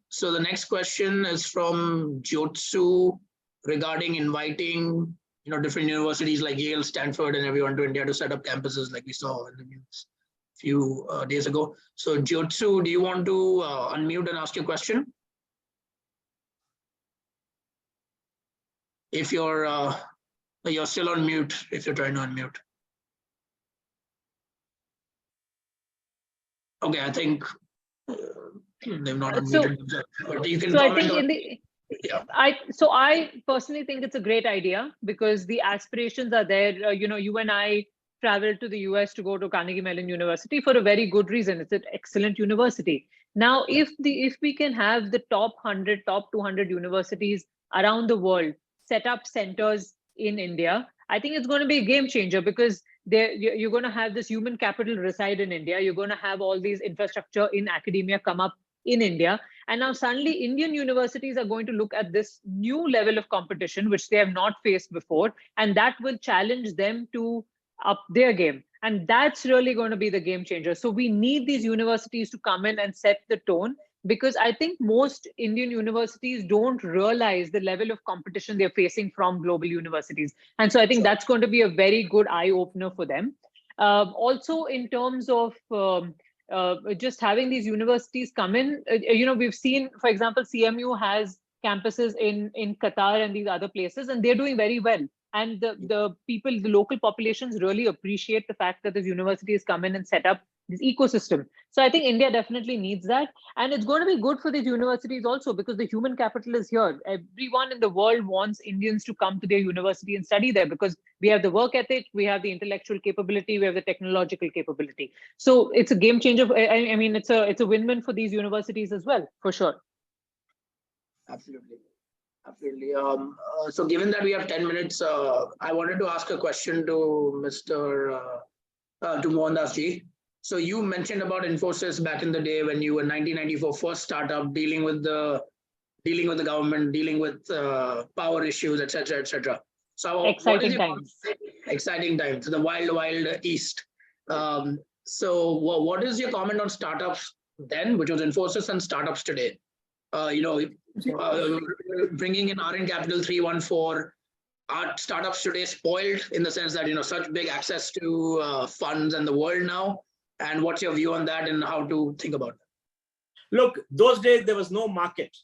A: So the next question is from Jyotsu regarding inviting different universities like Yale, Stanford, and everyone to India to set up campuses like we saw in the news a few days ago. So Jyotsu, do you want to unmute and ask your question? if you're still on mute, if you're trying to unmute. Okay, I think they've not unmuted themselves, but you can
C: So I
A: comment
C: think
A: on.
C: in the
A: Yeah.
C: I personally think it's a great idea because the aspirations are there. You and I traveled to the US to go to Carnegie Mellon University for a very good reason. It's an excellent university. Now, if we can have the top 100, top 200 universities around the world set up centers in India, I think it's going to be a game changer because you're going to have this human capital reside in India. You're going to have all these infrastructure in academia come up in India. And now suddenly Indian universities are going to look at this new level of competition, which they have not faced before. And that will challenge them to up their game. And that's really going to be the game changer. So we need these universities to come in and set the tone, because I think most Indian universities don't realize the level of competition they're facing from global universities. And so I think that's going to be a very good eye opener for them. Also, in terms of just having these universities come in, we've seen, for example, CMU has campuses in Qatar and these other places, and they're doing very well. And the local populations really appreciate the fact that this university has come in and set up this ecosystem. So I think India definitely needs that. And it's going to be good for these universities also because the human capital is here. Everyone in the world wants Indians to come to their university and study there because we have the work ethic, we have the intellectual capability, we have the technological capability. So it's a game changer. I mean, it's a win-win for these universities as well, for sure.
A: Absolutely. Absolutely. So given that we have 10 minutes, I wanted to ask a question to to Mohandas ji. So you mentioned about Infosys back in the day when you were 1994 first startup dealing with the government, dealing with power issues, etc., etc. So
C: exciting times.
A: Exciting times, the wild east. So what is your comment on startups then, which was Infosys, and startups today? Bringing in RN Capital 314, are startups today spoiled in the sense that such big access to funds and the world now? And what's your view on that and how to think about that?
D: Look, those days there was no market.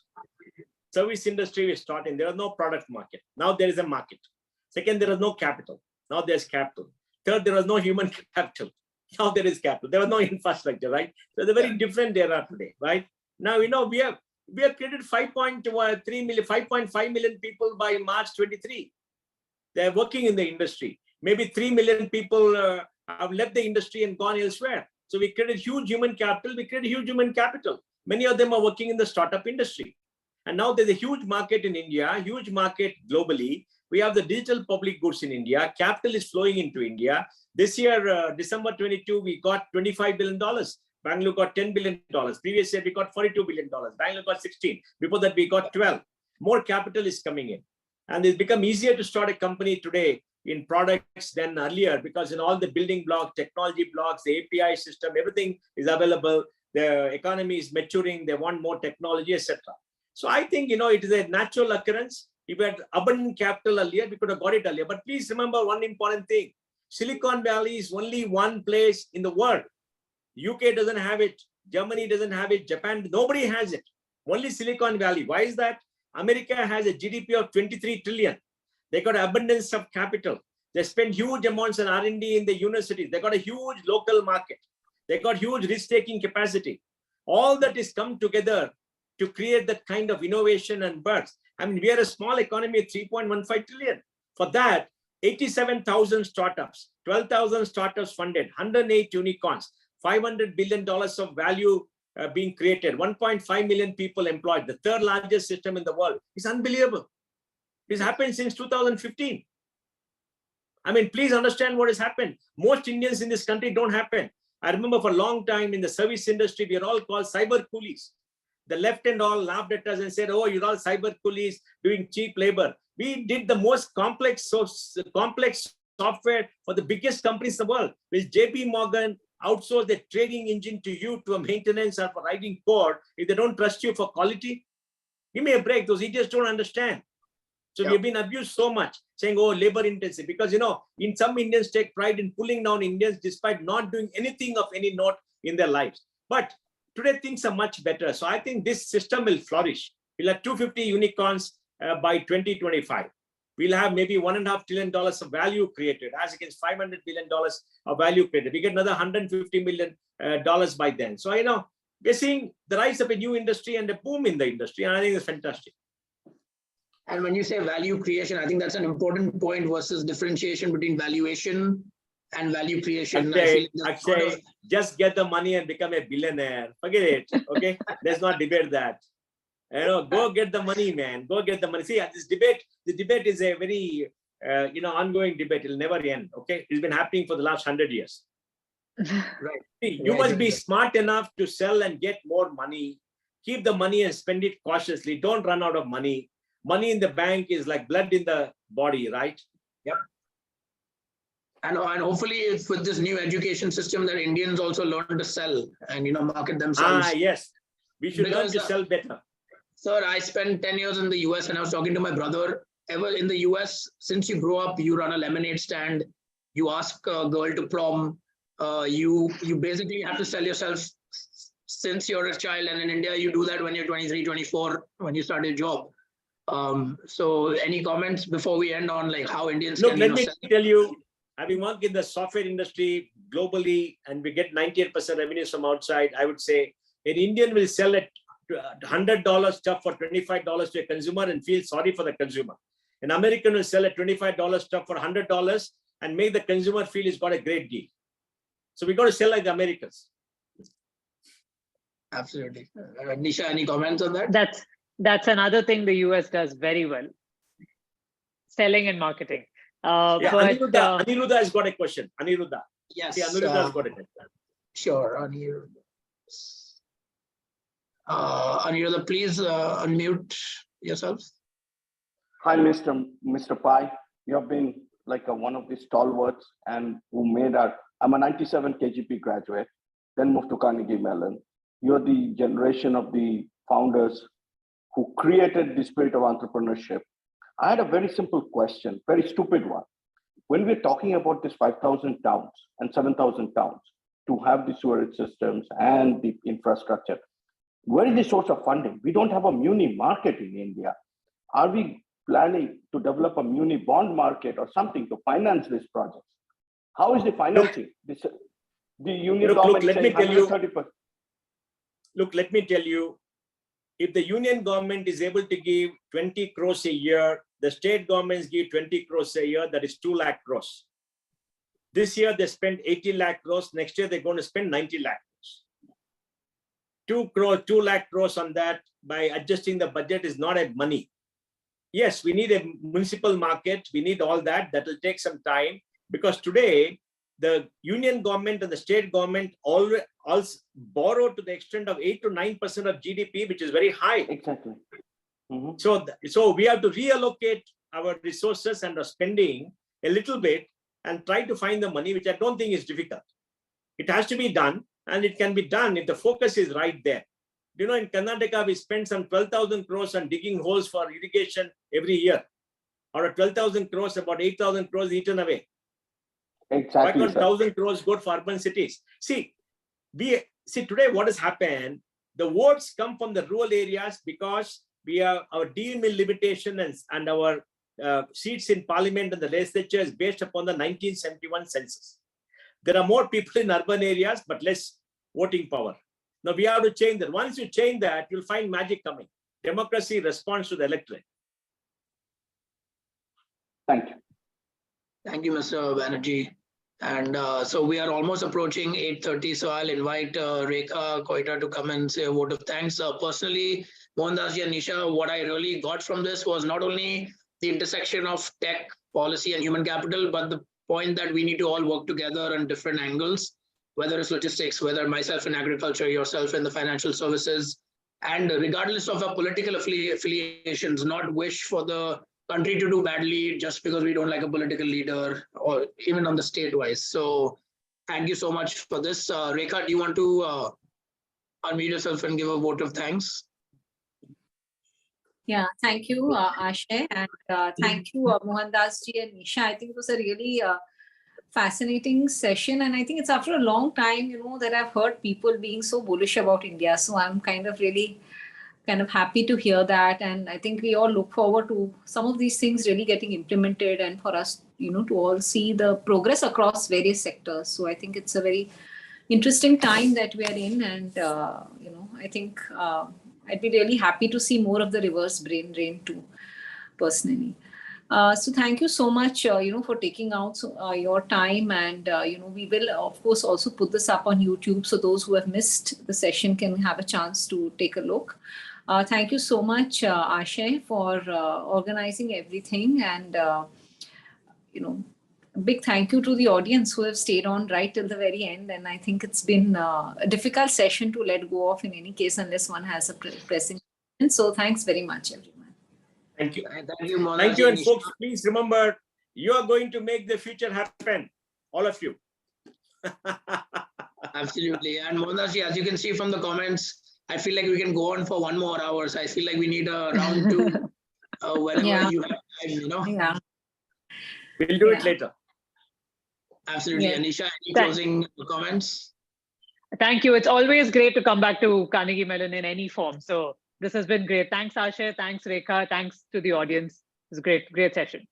D: Service industry was starting. There was no product market. Now there is a market. Second, there was no capital. Now there's capital. Third, there was no human capital. Now there is capital. There was no infrastructure, right? So it's a very different era today, right? Now, we have created 5.5 million people by March 23. They're working in the industry. Maybe 3 million people have left the industry and gone elsewhere. So we created huge human capital. Many of them are working in the startup industry. And now there's a huge market in India, huge market globally. We have the digital public goods in India. Capital is flowing into India. This year, December 22, we got $25 billion. Bangalore got $10 billion. Previous year, we got $42 billion. Bangalore got 16. Before that, we got 12. More capital is coming in. And it's become easier to start a company today in products than earlier because in all the building blocks, technology blocks, the API system, everything is available. The economy is maturing. They want more technology, etc. So I think, it is a natural occurrence. If we had abundant capital earlier, we could have got it earlier. But please remember one important thing. Silicon Valley is only one place in the world. UK doesn't have it. Germany doesn't have it. Japan, nobody has it. Only Silicon Valley. Why is that? America has a GDP of 23 trillion. They got abundance of capital. They spend huge amounts on R&D in the universities. They got a huge local market. They got huge risk-taking capacity. All that is come together to create that kind of innovation and birth. I mean, we are a small economy at 3.15 trillion. For that, 87,000 startups, 12,000 startups funded, 108 unicorns, $500 billion of value being created, 1.5 million people employed, the third largest system in the world. It's unbelievable. This happened since 2015. I mean, please understand what has happened. Most Indians in this country don't happen. I remember for a long time in the service industry, we are all called cyber coolies. The left and all laughed at us and said, oh, you're all cyber coolies doing cheap labor. We did the most complex software for the biggest companies in the world. With JP Morgan outsource the trading engine to you to a maintenance or for writing code if they don't trust you for quality? Give me a break. Those idiots don't understand. So we've been abused so much, saying, oh, labor intensive. Because, in some Indians take pride in pulling down Indians despite not doing anything of any note in their lives. But today, things are much better. So I think this system will flourish. We'll have 250 unicorns by 2025. we'll have maybe $1.5 trillion of value created as against $500 billion of value created. We get another $150 million by then. So, we're seeing the rise of a new industry and a boom in the industry. And I think it's fantastic.
A: And when you say value creation, I think that's an important point versus differentiation between valuation and value creation.
D: Akshay, just get the money and become a billionaire. Forget it. Okay. Let's not debate that. Go get the money, man. Go get the money. See, the debate is a very, ongoing debate. It'll never end. Okay. It's been happening for the last 100 years.
A: Right.
D: See, you must be smart enough to sell and get more money. Keep the money and spend it cautiously. Don't run out of money. Money in the bank is like blood in the body, right?
A: Yep. And hopefully it's with this new education system that Indians also learn to sell and, market themselves.
D: Yes. We should learn to sell better.
A: Sir, I spent 10 years in the US and I was talking to my brother. Ever in the US, since you grow up, you run a lemonade stand, you ask a girl to prom, you basically have to sell yourself since you're a child. And in India, you do that when you're 23, 24, when you start your job. So any comments before we end on like how Indians
D: can, let me tell you, having worked in the software industry globally and we get 98% revenues from outside, I would say an Indian will sell a $100 stuff for $25 to a consumer and feel sorry for the consumer. An American will sell a $25 stuff for $100 and make the consumer feel he's got a great deal. So we got to sell like the Americans.
A: Absolutely. Nisha, any comments on that?
C: That's another thing the US does very well. Selling and marketing.
D: Aniruddha has got a question. Aniruddha.
A: Yes.
D: See, Aniruddha has got a question.
A: Sure, Aniruddha. Aniruddha, please unmute yourself.
H: Hi, Mr. Pai. You have been like one of the stalwarts and who made I'm a 97 KGP graduate, then moved to Carnegie Mellon. You're the generation of the founders who created the spirit of entrepreneurship. I had a very simple question, very stupid one. When we're talking about this 5,000 towns and 7,000 towns to have the sewerage systems and the infrastructure, where is the source of funding? We don't have a muni market in India. Are we planning to develop a muni bond market or something to finance these projects? How is the financing? The union government
D: let me tell you.
H: 130%.
D: Look, let me tell you, if the union government is able to give 20 crores a year, the state governments give 20 crores a year, that is 2 lakh crores. This year they spent 80 lakh crores. Next year they're going to spend 90 lakh crores. 2 lakh crores on that by adjusting the budget is not a money. Yes, we need a municipal market. We need all that. That will take some time because today the union government and the state government all borrow to the extent of 8 to 9% of GDP, which is very high.
H: Exactly. Mm-hmm.
D: So we have to reallocate our resources and our spending a little bit and try to find the money, which I don't think is difficult. It has to be done, and it can be done if the focus is right there. In Karnataka, we spend some 12,000 crores on digging holes for irrigation every year, or 12,000 crores, about 8,000 crores eaten away.
H: Exactly.
D: Why can't 1,000 crores go for urban cities? See today what has happened, the votes come from the rural areas because we have our deal mill limitation and our seats in parliament and the legislature is based upon the 1971 census. There are more people in urban areas, but less voting power. Now we have to change that. Once you change that, you'll find magic coming. Democracy responds to the electorate.
H: Thank you.
A: Thank you, Mr. Banerjee. And so we are almost approaching 8:30. So I'll invite Rekha Koita to come and say a vote of thanks. Personally, Mohandas and Nisha, what I really got from this was not only the intersection of tech, policy, and human capital, but the point that we need to all work together on different angles, whether it's logistics, whether myself in agriculture, yourself in the financial services, and regardless of our political affiliations, not wish for the country to do badly just because we don't like a political leader or even on the state-wise. So thank you so much for this. Rekha, do you want to unmute yourself and give a vote of thanks?
B: Yeah, thank you, Aashay, and thank you, Mohandas ji and Nisha. I think it was a really fascinating session, and I think it's after a long time, that I've heard people being so bullish about India. So I'm kind of really kind of happy to hear that. And I think we all look forward to some of these things really getting implemented and for us, to all see the progress across various sectors. So I think it's a very interesting time that we are in. And, I think I'd be really happy to see more of the reverse brain drain too, personally. So thank you so much, for taking out your time. And, we will, of course, also put this up on YouTube. So those who have missed the session can have a chance to take a look. Thank you so much, Aashay, for organizing everything. And, a big thank you to the audience who have stayed on right till the very end. And I think it's been a difficult session to let go of in any case, unless one has a pressing. So thanks very much, everyone.
D: Thank you.
A: Thank you, Mohandas.
D: Thank you. And folks, please remember, you are going to make the future happen. All of you.
A: Absolutely. And Mohandas, as you can see from the comments, I feel like we can go on for 1 more hour. So I feel like we need a round 2 whenever you have time,
B: Yeah.
D: We'll do it later.
A: Absolutely.
B: Yeah.
A: Nisha, any closing comments?
C: Thank you. It's always great to come back to Carnegie Mellon in any form. So this has been great. Thanks, Aashay. Thanks, Rekha. Thanks to the audience. It was a great session.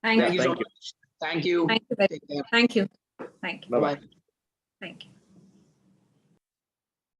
B: Thank
A: Thank
B: you.
A: you so much. Thank you.
B: Thank you. Thank you. Thank you.
A: Bye-bye.
B: Thank you.